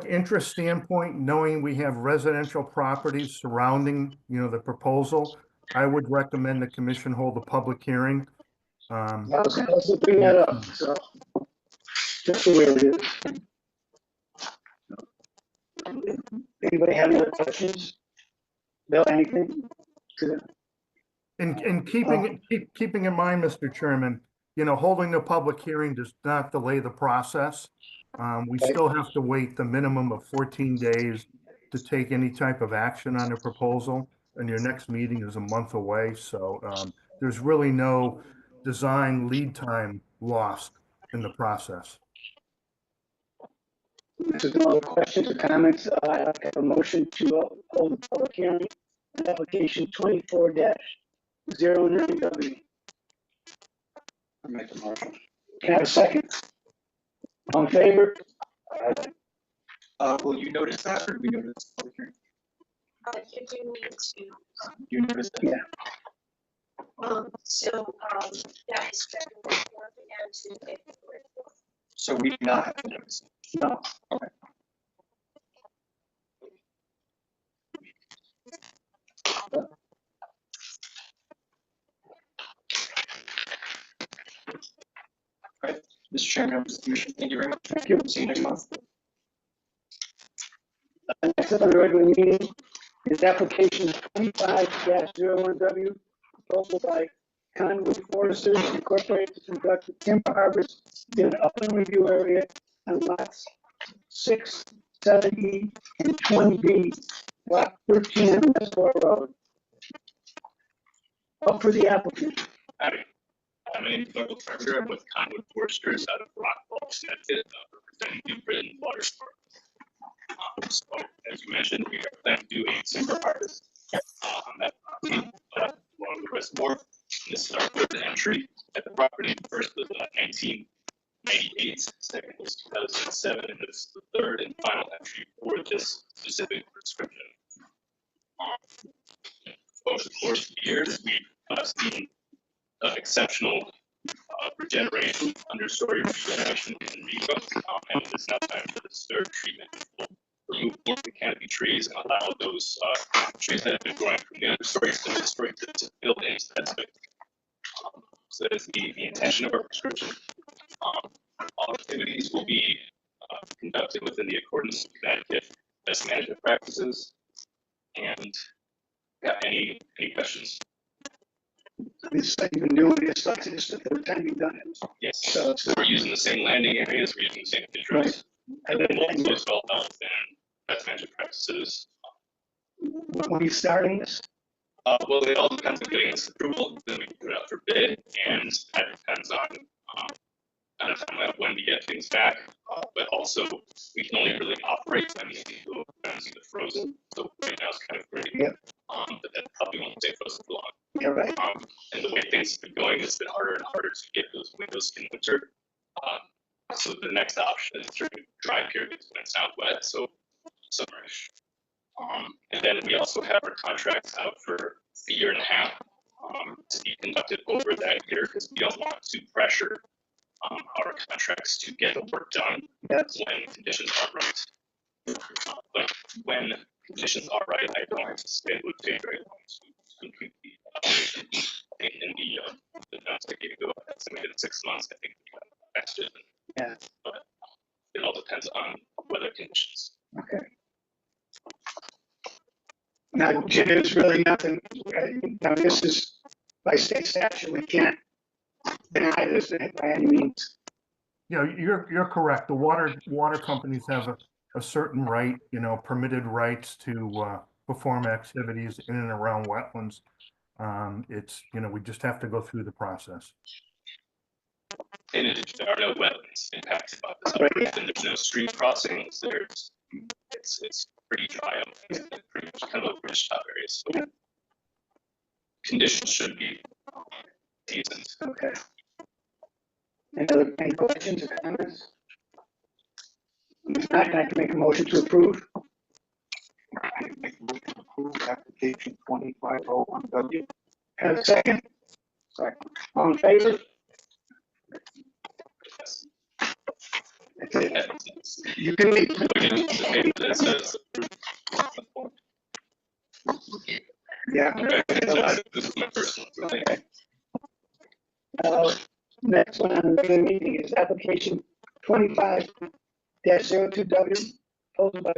interest standpoint, knowing we have residential properties surrounding, the proposal, I would recommend the commission hold a public hearing. I was to bring that up. So just the way it is. Anybody have any other questions about anything? And keeping in mind, Mr. Chairman, holding the public hearing does not delay the process. We still have to wait the minimum of 14 days to take any type of action on a proposal, and your next meeting is a month away. So there's really no design lead time lost in the process. If there's no other questions or comments, I have a motion to hold a public hearing on application 24-09W. I make a motion. Can I have a second? All in favor? Will you notice that, or do we notice the public hearing? You do need to, You notice that? Yeah. so, that is scheduled for the end to February 4th. So we do not have to notice. No. Okay. All right, Mr. Chairman, members of the commission, thank you very much. Thank you. See you next month. Next up on the regular meeting is application 25-01W, proposal by Conwood Foresters Incorporated to conduct a timber harvest in an upland review area on lots 6, 7E, and 20B, lot 13 on Westport Road. Up for the applicant. Howdy. My name is Douglas Carpenter. I'm with Conwood Foresters out of Rockville, Connecticut, representing New Britain Water Sport. So, as you mentioned, we are planning to do a timber harvest on that property along the reservoir. This is our third entry at the property. The first was 1998, second was 2007, and this is the third and final entry for this specific prescription. Over the course of years, we've seen exceptional regeneration, understory regeneration in regrowth, and it is now time for this third treatment. We'll remove more of the canopy trees and allow those trees that have been growing from the understory to the story to build into that space. So that is the intention of our prescription. All activities will be conducted within the accordance with Connecticut best management practices. And yeah, any questions? This thing you've been doing this, like this is the third time you've done it. Yes. So we're using the same landing areas, we're using the same controls. And then we'll as well health and best management practices. When are you starting this? Well, it all depends on getting this approval, then we can put it out for bid, and that depends on kind of timeline when we get things back. But also, we can only really operate when the fence is frozen. So right now it's kind of great. Yep. But that probably won't stay frozen for long. Yeah, right. And the way things have been going, it's been harder and harder to get those windows in winter. So the next option is during dry periods when it's not wet, so summerish. And then we also have our contracts out for a year and a half to be conducted over that year because we don't want to pressure our contracts to get the work done when conditions are right. But when conditions are right, I don't anticipate it would take very long to complete the operation. I think in the notes I gave you, estimated 6 months, I think extra. Yeah. But it all depends on weather conditions. Okay. Now, there's really nothing, now this is by state statute, we can't deny this by any means. Yeah, you're correct. The water companies have a certain right, permitted rights to perform activities in and around wetlands. It's, we just have to go through the process. In addition, there are no wetlands impacted by this operation. There's no stream crossings. It's pretty dry. It's pretty much kind of a British top area. So conditions should be decent. Okay. Any questions or comments? If not, I can make a motion to approve. I make a motion to approve application 2501W. Have a second? Second. All in favor? Yes. That's it. You can leave. Yeah. This is my first one. Okay. Next one on the regular meeting is application 25-02W, proposed by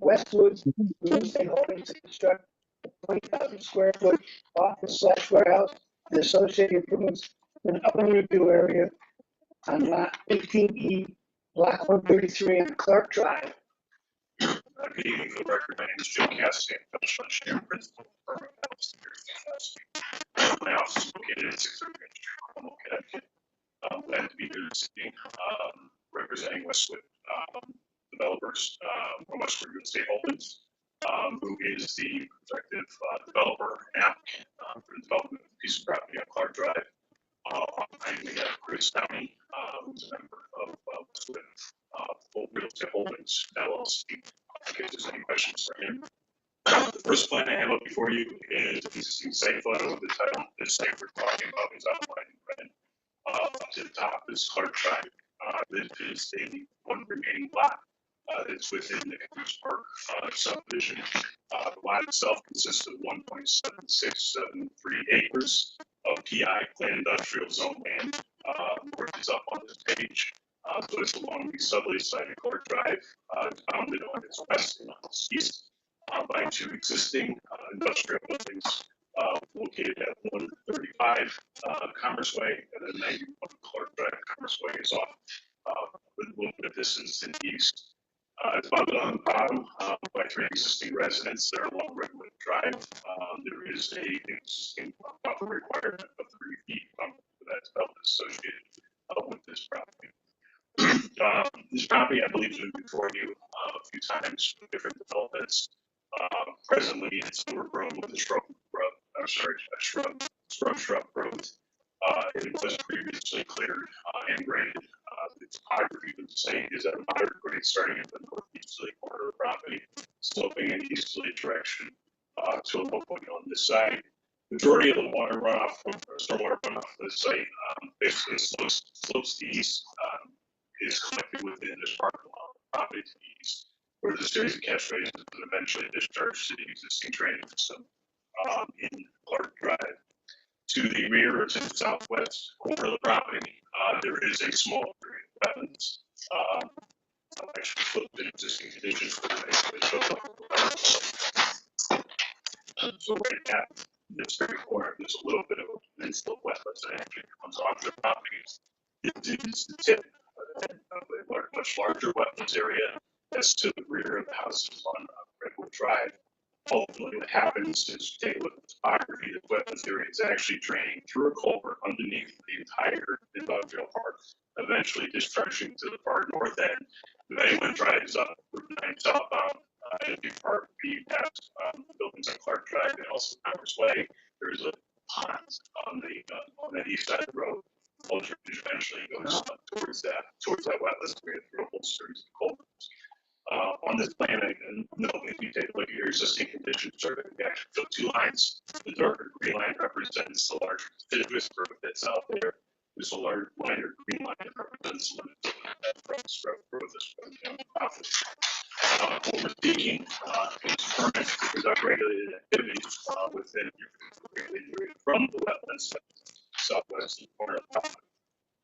Westwoods Real Estate Holdings to construct a 20,000 square foot office/warehouse and associated improvements in an upland review area on lot 15E, block 133 on Clark Drive. Good evening, for the record. My name is Joe Cassidy. I'm the chair principal for my office is located in 600 Connecticut. Glad to be here this evening, representing Westwood developers from Westwood Real Estate Holdings, who is the prospective developer applicant for the development of a piece of property on Clark Drive. And we have Chris Downey, who's a member of Westwood Real Estate Holdings LLC. In case there's any questions for him. The first plan I have up before you is an existing site photo of the title. This site we're talking about is outlined in red. Up to the top is Clark Drive. This is the one remaining lot that's within the Andrews Park subdivision. The lot itself consists of 1.7673 acres of PI planned industrial zone land, which is up on this page. So it's along the southerly side of Clark Drive, bounded on its west and on its east by two existing industrial buildings located at 135 Commerce Way and then 91 Clark Drive. Commerce Way is off with a little bit of distance in the east. It's bounded on the bottom by three existing residents that are along Redwood Drive. There is a existing buffer requirement of 3 feet from that development associated with this property. This property, I believe, has been before you a few times with different developments. Presently, it's overgrown with a shrub growth. It was previously cleared and graded. The topography of the site is at a moderate grade starting at the northeasterly corner of the property, sloping in the easterly direction to a low point on this side. Majority of the water runoff, or stormwater runoff from the site, basically slopes to the east, is collected within this parking lot property to the east, where there's a series of catch basins that eventually discharge to the existing drainage system in Clark Drive. To the rear or to the southwest corner of the property, there is a small area of wetlands. Actually, flipped in existing conditions for the so right at this very corner, there's a little bit of a peninsula of wetlands that actually comes onto the property. It is the tip of a much larger wetlands area that's to the rear of the houses on Redwood Drive. Ultimately, what happens is you take a look at the topography of the wetlands area is actually draining through a culvert underneath the entire industrial park, eventually discharging to the far north end. If anyone drives up Route 9 southbound, it'd be part be past buildings on Clark Drive and also Commerce Way. There is a pond on the east side of the road. Which eventually goes towards that wetlands area through a whole series of culverts. On this plan, and if you take a look at your existing conditions, we actually show two lines. The darker green line represents the large deciduous growth that's out there. There's a large lighter green line that represents limited growth. What we're seeking is permit to conduct regulated activities within your regulated area from the wetlands southwest corner of the property.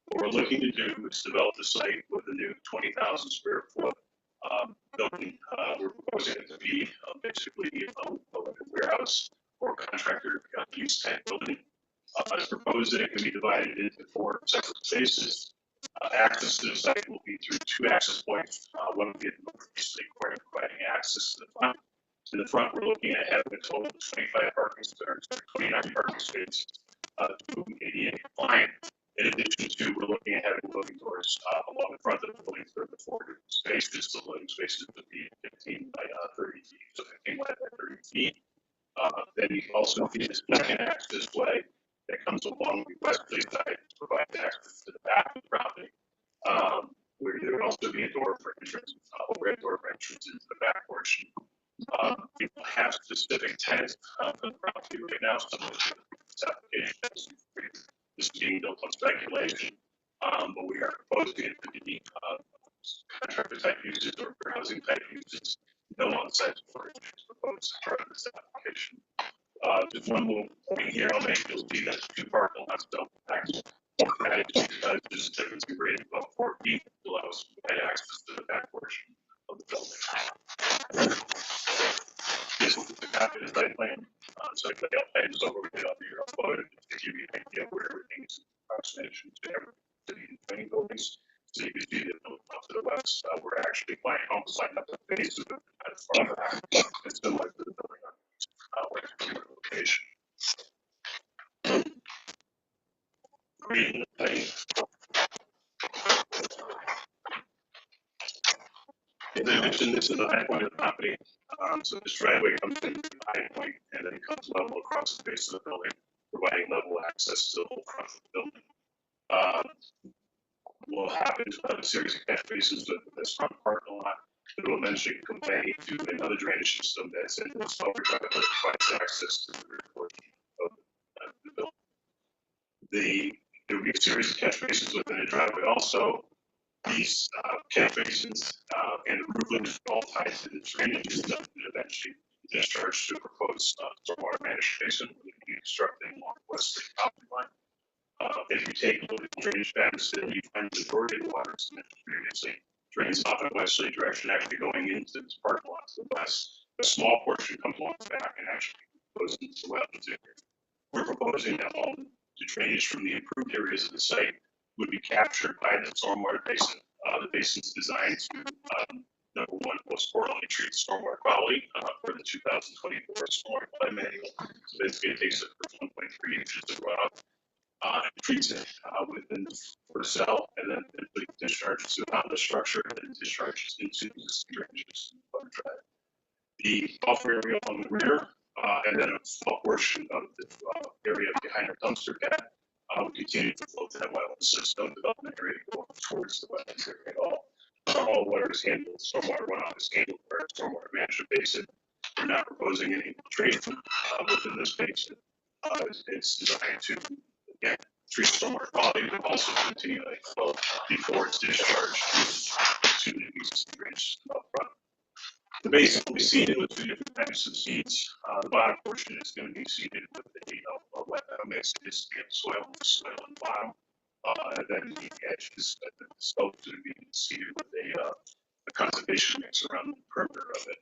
What we're looking to do is develop the site with a new 20,000 square foot building. We're proposing it to be basically a warehouse or contractor use type building. As proposed, that it can be divided into 4 separate spaces. Access to the site will be through 2 access points. One will be at the northeasterly corner, providing access to the front. In the front, we're looking at having a total of 25 parking spaces, 29 parking spaces, to ADA compliant. In addition to, we're looking at having loading doors along the front of the building for the 4 spaces. The loading spaces would be 15 by 30 feet, so 15 by 30 feet. Then you also need a second access way that comes along the westerly side to provide access to the back of the property. Where there would also be a door for entrance, overhead door for entrance into the back portion. People have specific tenants for the property right now. Some of this application is being built on speculation, but we are proposing it to be contractor type uses or housing type uses. No on-site storage is proposed as part of this application. Just one little point here I'll make, you'll see that 2 parking lots don't actually just typically rated about 4 feet allows access to the back portion of the building. This is the copy of the site plan. So the plan is over here uploaded to give you an idea where everything is approximation to the training buildings. So you can see that up to the west, we're actually quite almost like at the base of it. It's similar to the building on location. Green thing. As I mentioned, this is the high point of the property. So this driveway comes in the high point and then it comes level across the base of the building, providing level access to the whole front of the building. We'll have a series of catch basins with this front parking lot that will eventually convey to another drainage system that's in this lower driveway that provides access to the rear portion of the building. There will be a series of catch basins within the driveway also. these catch basins and roofing all tied to the drainage system and eventually discharged to a proposed stormwater management basin will be constructed along the west property line. If you take a look at the drainage patterns, then you find the majority of the water as mentioned previously drains off in a westerly direction, actually going into this parking lot to the west. A small portion comes along the back and actually goes into the wetlands area. We're proposing that all the drainage from the improved areas of the site would be captured by the stormwater basin. The basin is designed to, number one, most importantly, treat stormwater quality for the 2024 stormwater plan manual. So basically, it takes the first 1.3 inches of runoff, treats it within the first cell, and then it discharges to out of the structure and then discharges into the drainages. The buffer area on the rear, and then a small portion of the area behind our dumpster pad will continue to flow to that wetland system development area going towards the wetlands area at all. All water is handled, stormwater runoff is handled by our stormwater management basin. We're not proposing any filtration within this basin. It's designed to, again, treat stormwater quality, but also continue to flow before it's discharged to the uses of drainage up front. The basin will be seeded with two different types of seeds. The bottom portion is going to be seeded with a wet mix of soil on the bottom. And then the edges at the slope to be seeded with a conservation mix around the perimeter of it.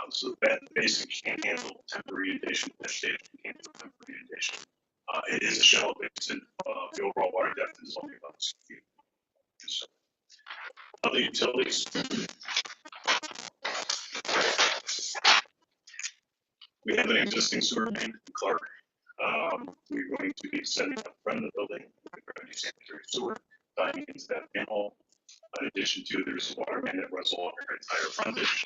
So that the basin can handle temporary inundation, vegetation can handle temporary inundation. It is a shallow basin. The overall water depth is only about 6 feet. So, other utilities. We have an existing sewer main in Clark. We're going to be extending up front of the building with gravity sanitary sewer tying into that manhole. In addition to, there's a water main that runs along our entire frontage.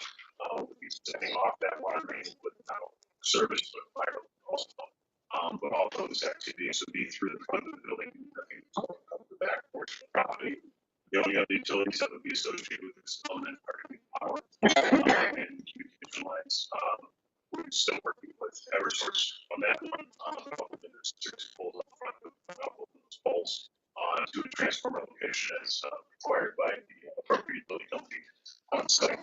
We'll be setting off that water main with not only service but fire also. But all those activities will be through the front of the building, nothing up the back portion of the property. The only other utilities that would be associated with this element are going to be power and communication lines. We're still working with Eversource on that one. There's 6 poles up front of those poles to a transformer location as required by the appropriate utility company on site.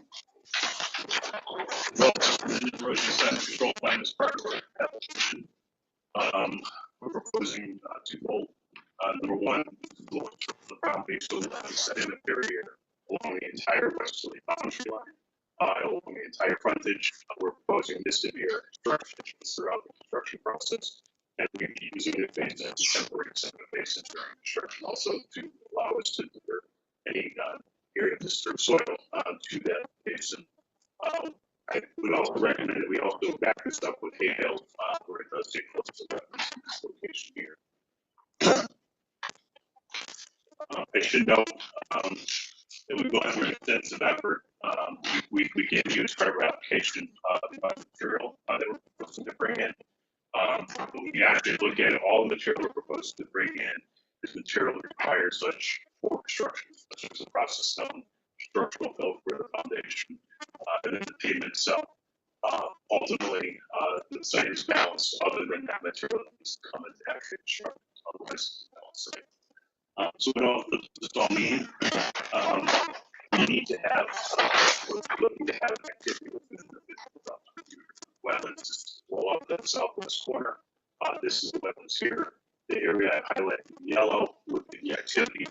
Well, the erosion sediment control plan is part of our application. We're proposing twofold. Number one, the property so that we set in a barrier along the entire westerly boundary line. Along the entire frontage, we're proposing this to be our construction throughout the construction process, and we'll be using the basin as a temporary sediment basin during construction, also to allow us to divert any area of disturbed soil to that basin. I would also recommend that we also back this up with hay bales where it does take close to this location here. I should note that we've gone through an extensive effort. We gave you a start application the material that we're proposing to bring in. We actually look at all the material we're proposing to bring in. This material requires such for construction, such as a process stone, structural fill for the foundation, and then the pavement itself. Ultimately, the site is balanced other than that material that needs to come into actual construction. Otherwise, it's a balanced site. So what all this all mean? We need to have, we're looking to have an activity within the wetlands. Well, up that southwest corner, this is the wetlands here. The area I highlighted in yellow with the activity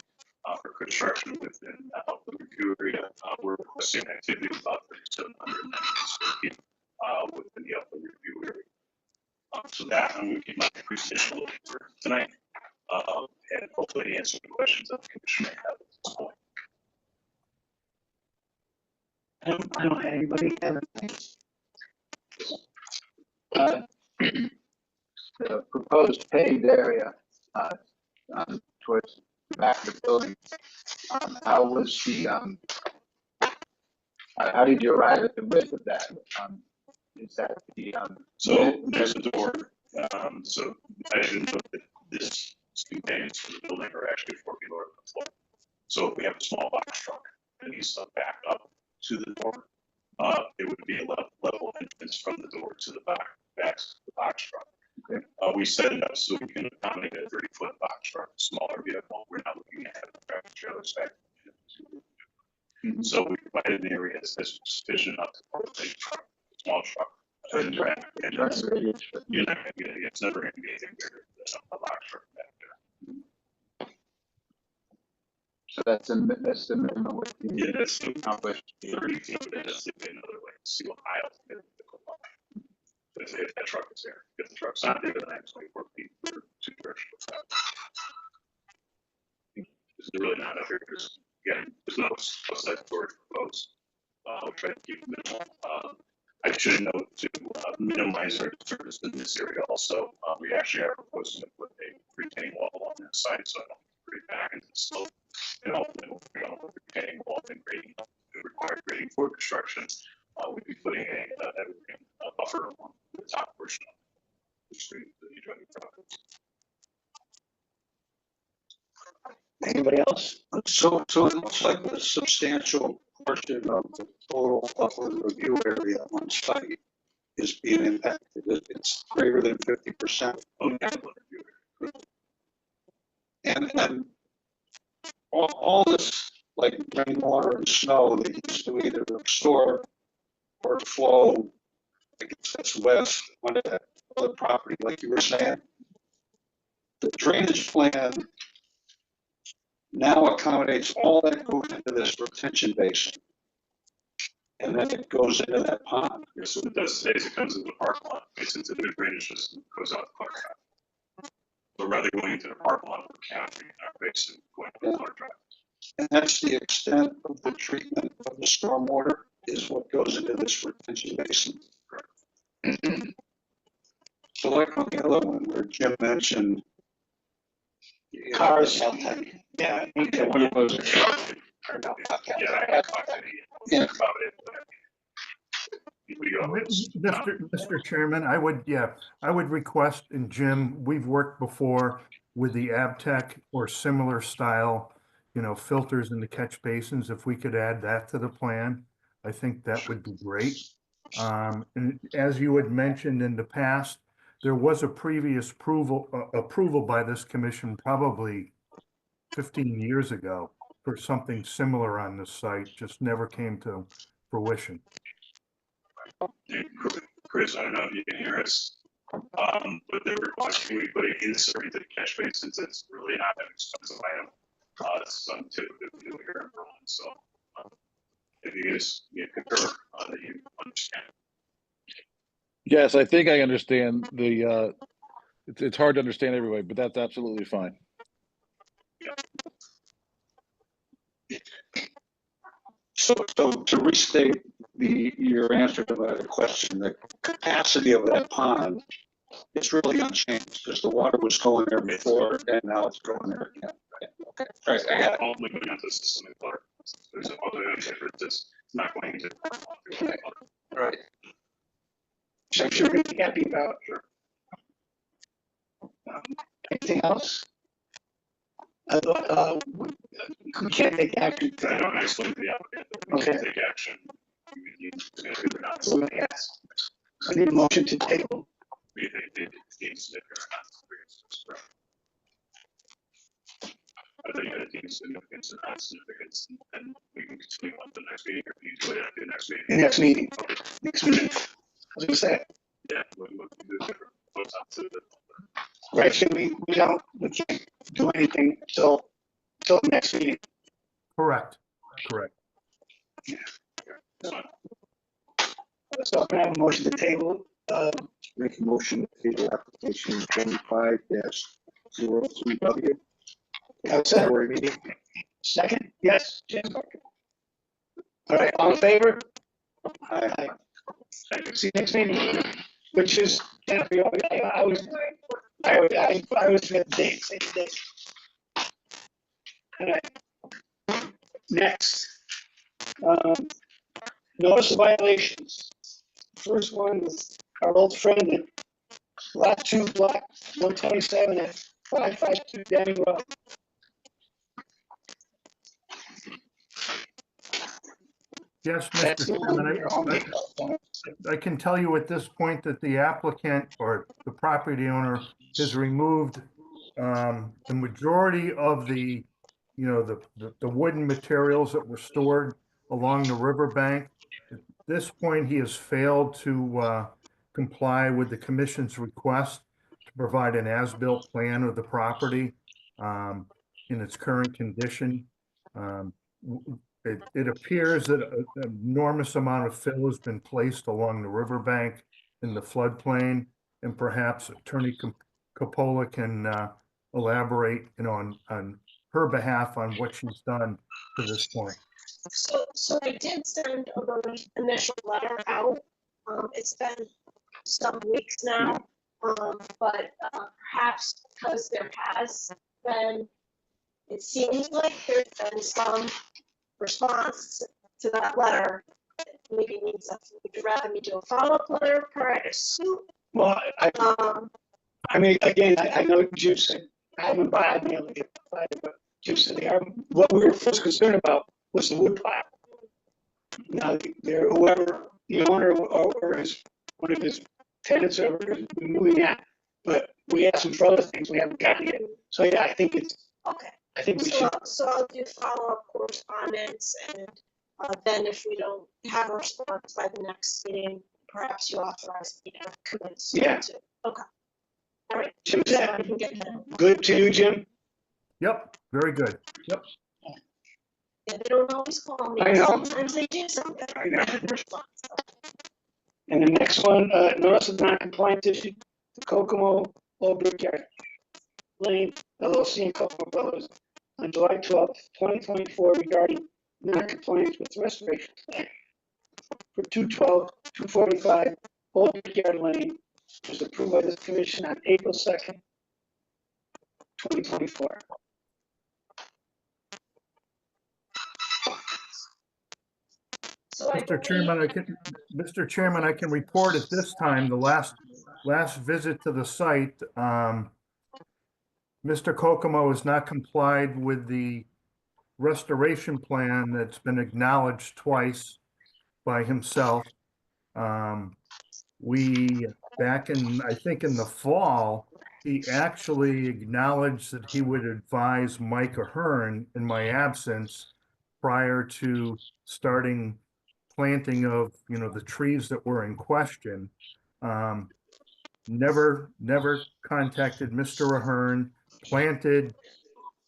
for construction within the review area. We're requesting activity of about 3,790 square feet within the upper review area. So that I'm going to keep my presentation for tonight. And hopefully answer the questions that the commission may have at this point. I don't have anybody have the proposed paved area towards the back of the building. How was the how did you arrive at the width of that? Is that the so there's a door. So I didn't know that this 2 bays for the building are actually 4 feet lower than the floor. So if we have a small box truck that needs to back up to the door, it would be a level entrance from the door to the back of the box truck. Okay. We set it up so we can accommodate a 30-foot box truck, smaller vehicle. We're not looking at having tractor trailers back So we provided an area that's sufficient enough to put a truck, small truck. And you're not gonna get, it's never gonna be anything bigger than a box truck back there. So that's the minimum width. Yeah, that's the accomplished 30 feet, but that's another like seal aisle. If that truck is there, if the truck's not there, then I have 24 feet for two directional traffic. It's really not up here because again, there's no outside storage proposed. We'll try to keep it minimal. I should note to minimize our disturbance in this area also, we actually are proposing to put a retaining wall on that side, so I don't bring back into the slope. And ultimately, we don't have a retaining wall and grading, required grading for construction. We'd be putting a buffer on the top portion of the street that you drive across. Anybody else? So it looks like a substantial portion of the total upland review area on site is being impacted. It's greater than 50%. And all this, like rainwater and snow that used to either absorb or flow, I guess that's west onto that other property, like you were saying. The drainage plan now accommodates all that goes into this retention basin. And then it goes into that pond. Yes, so it does today, it comes into the park lot, it's into the drainage system, goes out the park lot. So rather going into the park lot, we're counting our basin going to the park drive. And that's the extent of the treatment of the stormwater is what goes into this retention basin. So like on the other one where Jim mentioned Cars. Yeah. One of those are Yeah. Mr. Chairman, I would request, and Jim, we've worked before with the Abtech or similar style, filters in the catch basins. If we could add that to the plan, I think that would be great. And as you had mentioned in the past, there was a previous approval by this commission probably 15 years ago for something similar on this site, just never came to fruition. Chris, I don't know if you can hear us, but they're requesting we put an insert into the catch basins. It's really not an expensive item. It's something typically we do here in Berlin. So if you guys concur that you understand. Yes, I think I understand the, it's hard to understand everybody, but that's absolutely fine. So to restate your answer to the question, the capacity of that pond is really unchanged because the water was going there before and now it's going there again. Okay. Right. I got it. Only going into the system in water. There's a other difference. It's not going into Okay. Right. So I'm sure we'd be happy about. Anything else? We can't take action. I don't explain to the applicant that we can't take action. So let me ask. I need a motion to table. We think it's significant. I think you had a deemed significance and not significance, and we can continue on the next meeting, or you do it at the next meeting. The next meeting. Next meeting. I was gonna say. Yeah, we can do different. Right, so we can't do anything till the next meeting. Correct. Yeah. So can I have a motion to table? Make a motion to table application 25-03W. Outside meeting. Second, yes, Jim. All right, all in favor? Aye. See you next meeting, which is, I was at the date, same date. All right. Next, notice of violations. First one is our old friend at Lot 2, Block 127 at 552 Denny Road. Yes, Mr. Chairman, I can tell you at this point that the applicant or the property owner has removed the majority of the wooden materials that were stored along the riverbank. At this point, he has failed to comply with the commission's request to provide an as-built plan of the property in its current condition. It appears that an enormous amount of fill has been placed along the riverbank in the floodplain, and perhaps Attorney Capola can elaborate, on her behalf on what she's done to this point. So I did send an initial letter out. It's been some weeks now, but perhaps because there has been, it seems like there's been some response to that letter. Maybe it means that would you rather me do a follow-up letter prior to suit? Well, I mean, again, I know Jim said, I haven't bought mail to get provided, but Jim said what we were first concerned about was the wood pile. Now, whoever the owner or one of his tenants are moving that, but we asked them for other things we haven't gotten yet. So yeah, I think it's, Okay. I think we should. So I'll do follow-up correspondence, and then if we don't have a response by the next meeting, perhaps you authorize me to commence. Yeah. Okay. All right. Jim, So I can get that. good to you, Jim? Yep, very good. Yep. Yeah, they don't always call me. I know. Sometimes they do something. I know. And the next one, notice of non-compliance issue, the Kokomo Old Brickyard Lane, LLC and Kokomo Brothers, on July 12th, 2024, regarding non-compliance with restoration plan for 245 Old Brickyard Lane, was approved by the commission on April 2nd, 2024. So Mr. Chairman, I can report at this time, the last visit to the site, Mr. Kokomo has not complied with the restoration plan that's been acknowledged twice by himself. Back in, I think in the fall, he actually acknowledged that he would advise Mike Ahern in my absence prior to starting planting of, the trees that were in question. Never contacted Mr. Ahern, planted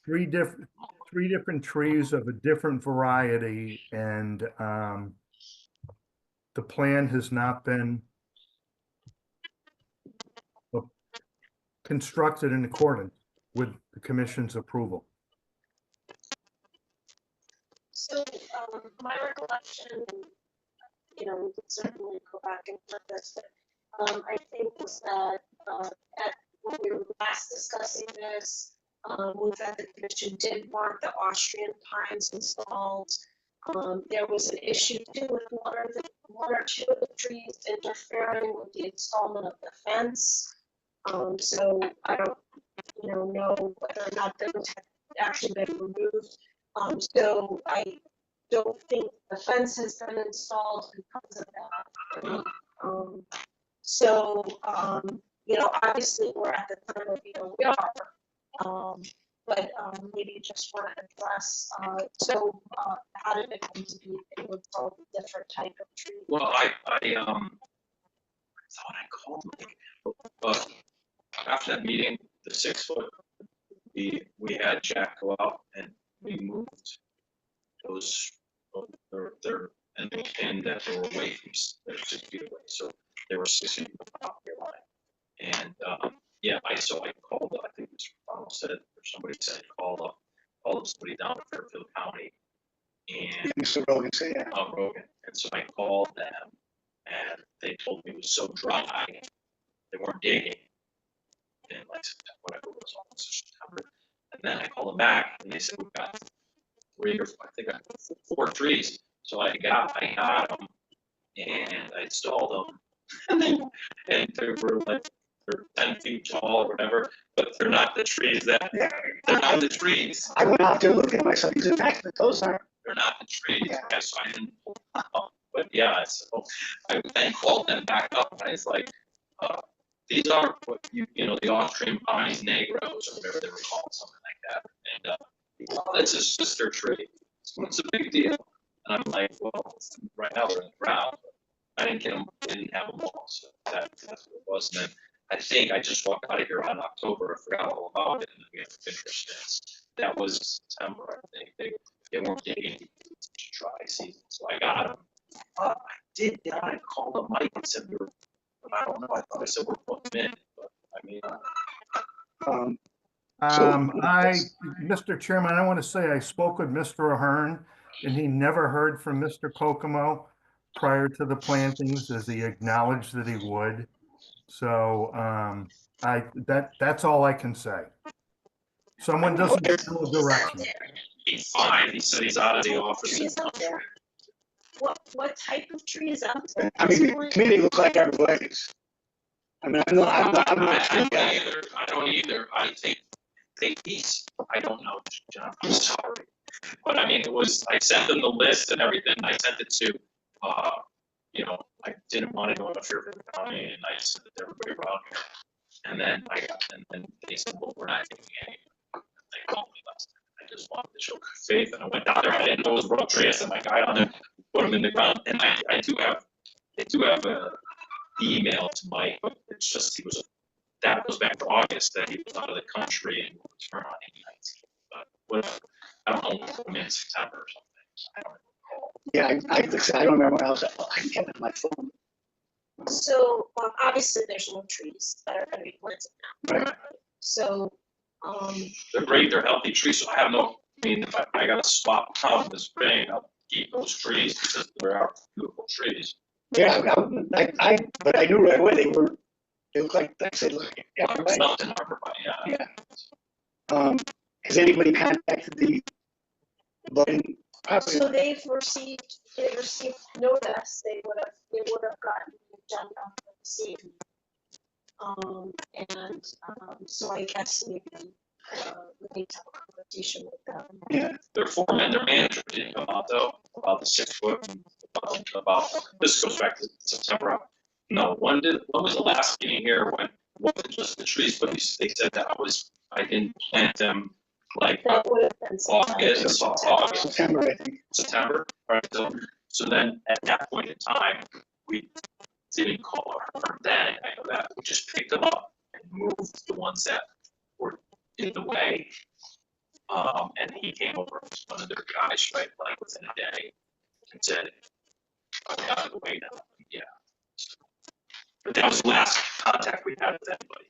three different trees of a different variety, and the plan has not been constructed in accordance with the commission's approval. So my recollection, we could certainly go back and put this, but I think was that when we were last discussing this, was that the commission did want the Austrian pines installed. There was an issue too with one or two of the trees interfering with the installment of the fence. So I don't, know whether or not those have actually been removed. So I don't think the fence has been installed because of that. Obviously we're at the time of we are. But maybe just want to address, how did it come to be that you installed a different type of tree? Well, I thought I called Mike, but after that meeting, the 6 foot, we had Jack go out and we moved those, and they pinned that they were away from, they're 6 feet away, so they were 6 feet from the property line. And I called, I think Mr. Ronald said, or somebody said, called somebody down in Fairfield County. And Mr. Rogan said, yeah. Rogan. And so I called them and they told me it was so dry, they weren't digging in whatever it was, almost September. And then I called them back and they said, we've got 4 trees. So I got them and I installed them. and they were they're 10 feet tall or whatever, but they're not the trees they're not the trees. I went out there looking at myself, these are nice, but those aren't. They're not the trees. Yeah. So I didn't pull them out. But so I then called them back up and I was like, these are what the Austrian pines negros or whatever they were called, something like that. And that's his sister tree. So it's a big deal. And I'm like, well, right now they're in the ground. I didn't get them, didn't have them all, so that's what it was. And then I think I just walked out of here on October, I forgot all about it, and then we have to finish this. That was September, I think, they weren't getting dry season, so I got them. I did, I called up Mike and said, I don't know, I thought I said we're putting them in, but I mean, Mr. Chairman, I want to say I spoke with Mr. Ahern, and he never heard from Mr. Kokomo prior to the plantings, as he acknowledged that he would. So, that's all I can say. Someone doesn't know direction. he's fine, he said he's out of the office. Trees out there? What type of trees out there? I mean, to me, they look like arborvitaes. I mean, I'm not sure. I don't either. I take these. I don't know, John. I'm sorry, but I mean, it was. I sent them the list and everything. I sent it to, I didn't want to go to Fairfield County, and I sent it to everybody around here. And then and they said, well, we're not taking any. They called me last time. I just wanted to show good faith, and I went down there. I didn't know it was road tree. I sent my guy on there, put them in the ground, and I do have a email to Mike, but it's just that goes back to August, that he was out of the country and will return on 8/19. But whatever, I don't know, I mean, in September or something. I don't recall. Yeah, I don't remember when I was at, I can get it on my phone. So, obviously, there's no trees that are gonna be planted now. Right. So, They're great, they're healthy trees, so I have no, I mean, if I gotta swap out this spring, I'll keep those trees because they are beautiful trees. Yeah, but I knew right away they look like I said, look. It's not an arborvitae, yeah. Yeah. Has anybody contacted the budding property? so they received notice, they would have gotten the agenda received. So I guess maybe, we need to have a conversation with them. Yeah. Their foreman, their manager didn't come out though, about the 6 foot, about, this goes back to September. No, when was the last meeting here, when, wasn't just the trees, but they said that I didn't plant them like That would have been August, September, I think. September, right, so then at that point in time, we didn't call her then, I know that, we just picked them up and moved the ones that were in the way. And he came over, one of their guys, right, like within a day, and said, I'm out of the way now, yeah. But that was the last contact we had with anybody.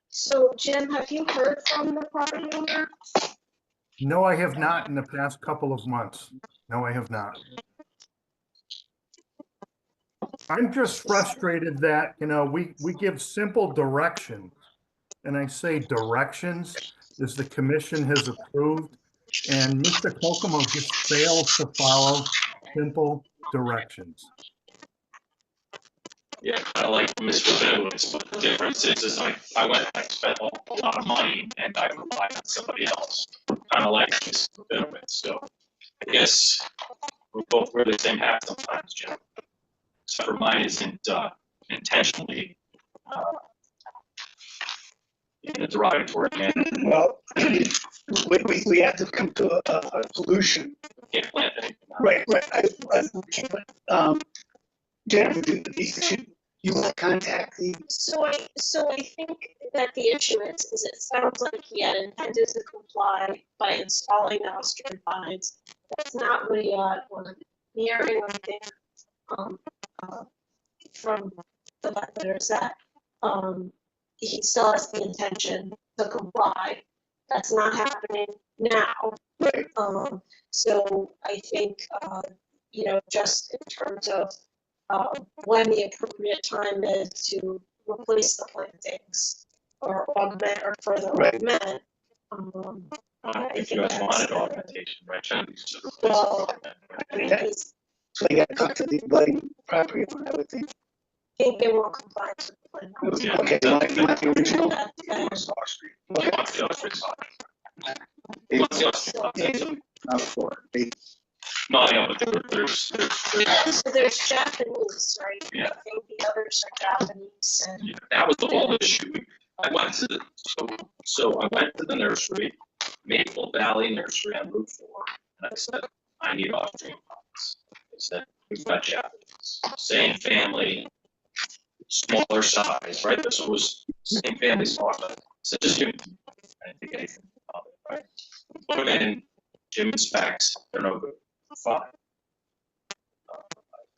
So Jim, have you heard from the property owner? No, I have not in the past couple of months. No, I have not. I'm just frustrated that, we give simple directions. And I say directions as the commission has approved. And Mr. Kokomo just fails to follow simple directions. Yeah, I like Mr. Benoit's, but the difference is I spent a lot of money and I relied on somebody else. Kind of like Mr. Benoit, so I guess we both wear the same hat sometimes, Jim. Except for mine isn't intentionally in a derogatory manner. Well, we have to come to a solution. Can't plant anything. Right. Jennifer, you want to contact the? So I think that the issue is it sounds like he had intended to comply by installing the Austrian vines. That's not what he had when hearing, I think, from the letters that, he still has the intention to comply. That's not happening now. Right. So I think, just in terms of when the appropriate time is to replace the plantings or augment or further augment. If you guys wanted augmentation, right, Jen? Well, I mean, So you got to talk to the budding property owner, I would think. I think they won't comply to the plan. Yeah. Okay, you want the original? He wants the Austrian vine. He wants the Austrian vine. Not for. No, I know, but there's So there's Japanese, right? Yeah. I think the others are Japanese. And yeah, that was the whole issue. I went to the nursery, Maple Valley Nursery on Route 4, and I said, I need off-stream funds. They said, we've got Japanese, same family, smaller size, right? This was same family, smaller size. So just give me, I didn't think anything about it, right? Put them in, Jim inspects, they're no good, fine.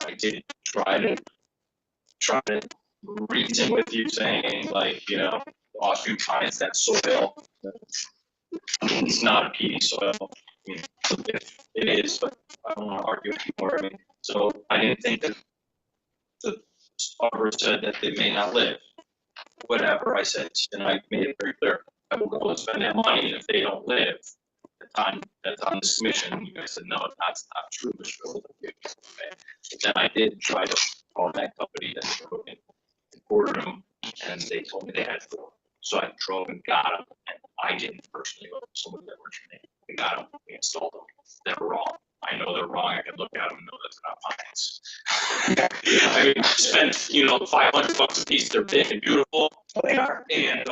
I did try to reason with you saying, like, you know, Austrian finds that soil. It's not a peaty soil. I mean, it is, but I don't want to argue anymore. I mean, so I didn't think that the arbor said that they may not live. Whatever I said, and I made it very clear, I will go and spend that money, and if they don't live, that's on this commission, you guys said, no, that's not true, Mr. Goldberg. But then I did try to call that company that they were looking to order them, and they told me they had 4. So I drove and got them, and I didn't personally go to someone that originated. We got them, we installed them. They're wrong. I know they're wrong. I can look at them and know that's not mine. I mean, spend, $500 a piece. They're big and beautiful. They are. And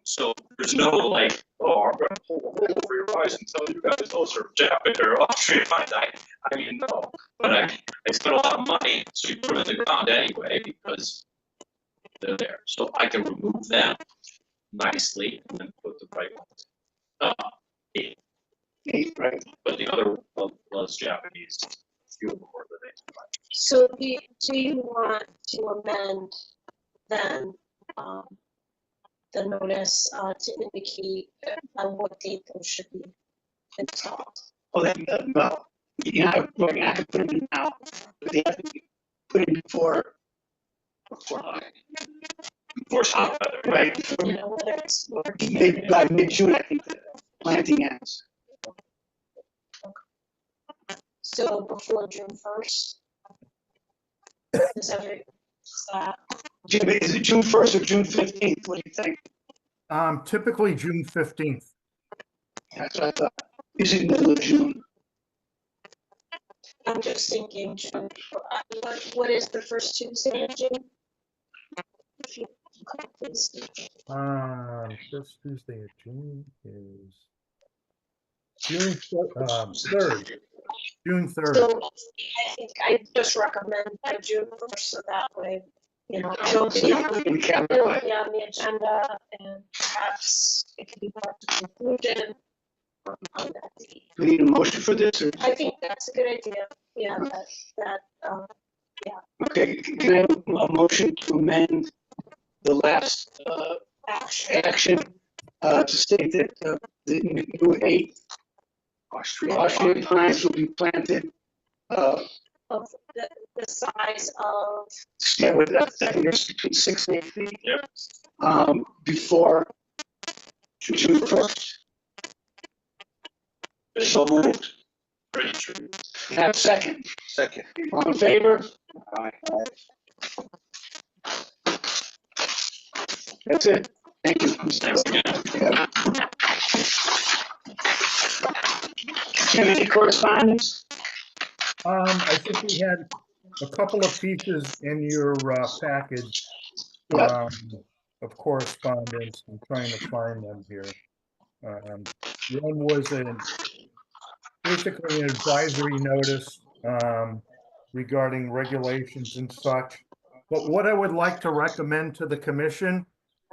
so there's no like, oh, I'm going to pull the wool over your eyes and tell you guys those are Japanese or Austrian finds. I mean, no. But I spent a lot of money, so you put them in the ground anyway because they're there. So I can remove them nicely and then put the right ones. 8, right? But the other was Japanese. Few of them were the names. So do you want to amend then the notice to indicate on what date those should be installed? Well, you have to put them in now, but they have to be put in before hot weather, right? You know, whether it's Maybe by mid-June, I think the planting ends. so before June 1st. Is that? Jim, is it June 1st or June 15th? What do you think? Typically June 15th. That's what I thought. Usually middle of June. I'm just thinking June. What is the first Tuesday in June? If you could, please. First Tuesday of June is June 3rd. June 3rd. So I think I just recommend by June 1st, so that way, it'll be on the agenda and perhaps it can be brought to conclusion on that date. Do we need a motion for this? Or? I think that's a good idea. Yeah, Okay, can I have a motion to amend the last action to state that the new 8 Austrian pines will be planted of the size of. Yeah, with that, I think it's between 6 and 8 feet. Yep. Before June 1st. So moved. Pretty true. Have second. Second. All in favor? Aye. That's it. Thank you. Thanks again. Yeah. Any correspondence? I think we had a couple of pieces in your package of correspondence. I'm trying to find them here. One was basically an advisory notice regarding regulations and such. But what I would like to recommend to the commission,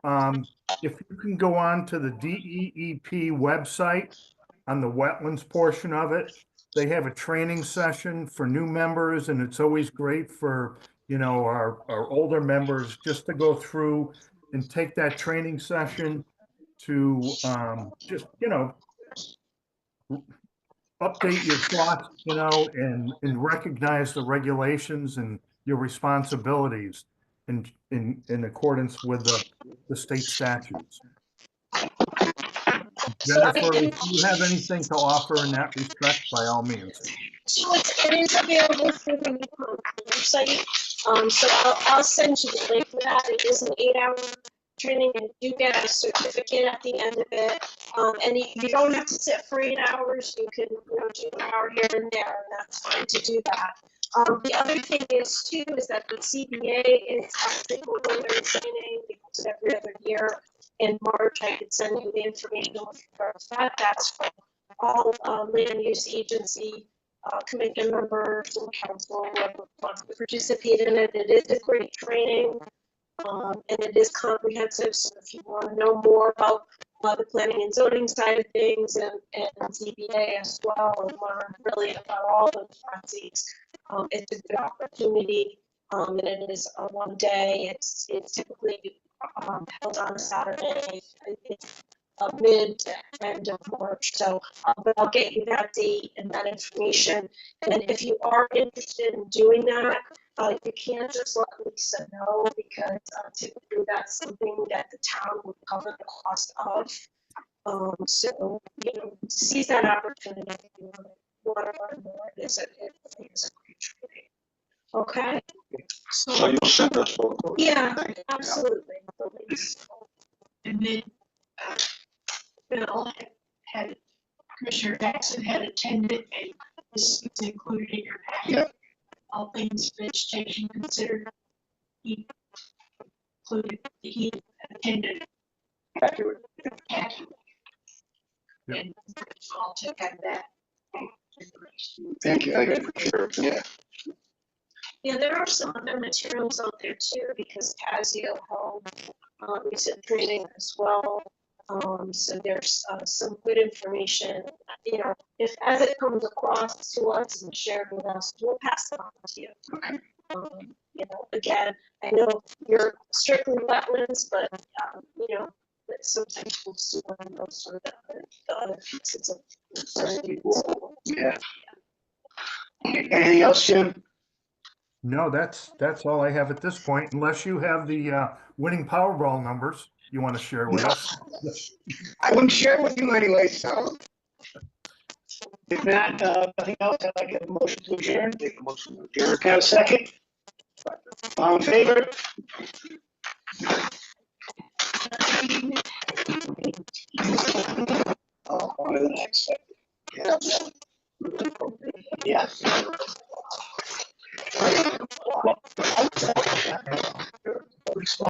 if you can go on to the DEEP website on the wetlands portion of it, they have a training session for new members, and it's always great for, our older members just to go through and take that training session to just, update your thoughts, and recognize the regulations and your responsibilities in accordance with the state statutes. Jennifer, if you have anything to offer in that respect, by all means. So it is available through the website. So I'll send you the link for that. It is an 8-hour training, and you get a certificate at the end of it. And you don't have to sit for 8 hours. You can do an hour here and there, and that's fine to do that. The other thing is that the CBA is actually holding their training because every other year in March I could send you the information with regards to that. That's for all land use agency commission members and council who wants to participate in it. It is a great training. And it is comprehensive, so if you want to know more about the planning and zoning side of things and ZBA as well, and learn really about all those processes, it's a good opportunity. And it is a one day. It's typically held on a Saturday. It's mid to end of March. So, but I'll get you that date and that information. And if you are interested in doing that, you can't just let Lisa know, because typically that's something that the town would cover the cost of. So, you know, seize that opportunity if you want to learn more. It is a great training. Okay. So you'll send us photos? Yeah, absolutely. And then, Bill had, Commissioner Jackson had attended, and this is included in your packet. Yep. All things vegetation considered. He included, he attended. Accurate. Packet. Yep. And I'll take out that. Thank you. Thank you for sure. Yeah. Yeah, there are some other materials out there too, because Casio held recent training as well. So there's some good information. You know, if as it comes across to us and shared with us, we'll pass it on to you. You know, again, I know you're strictly wetlands, but you know, that sometimes we'll see one of those sort of the other pieces of. Yeah. Anything else, Jim? No, that's all I have at this point, unless you have the winning Powerball numbers you want to share with us. I wouldn't share it with you anyway, so. If not, nothing else, I'd like to get a motion to adjourn. Take a motion to adjourn. Can I have a second? All in favor? Oh, on to the next. Yeah. Yes.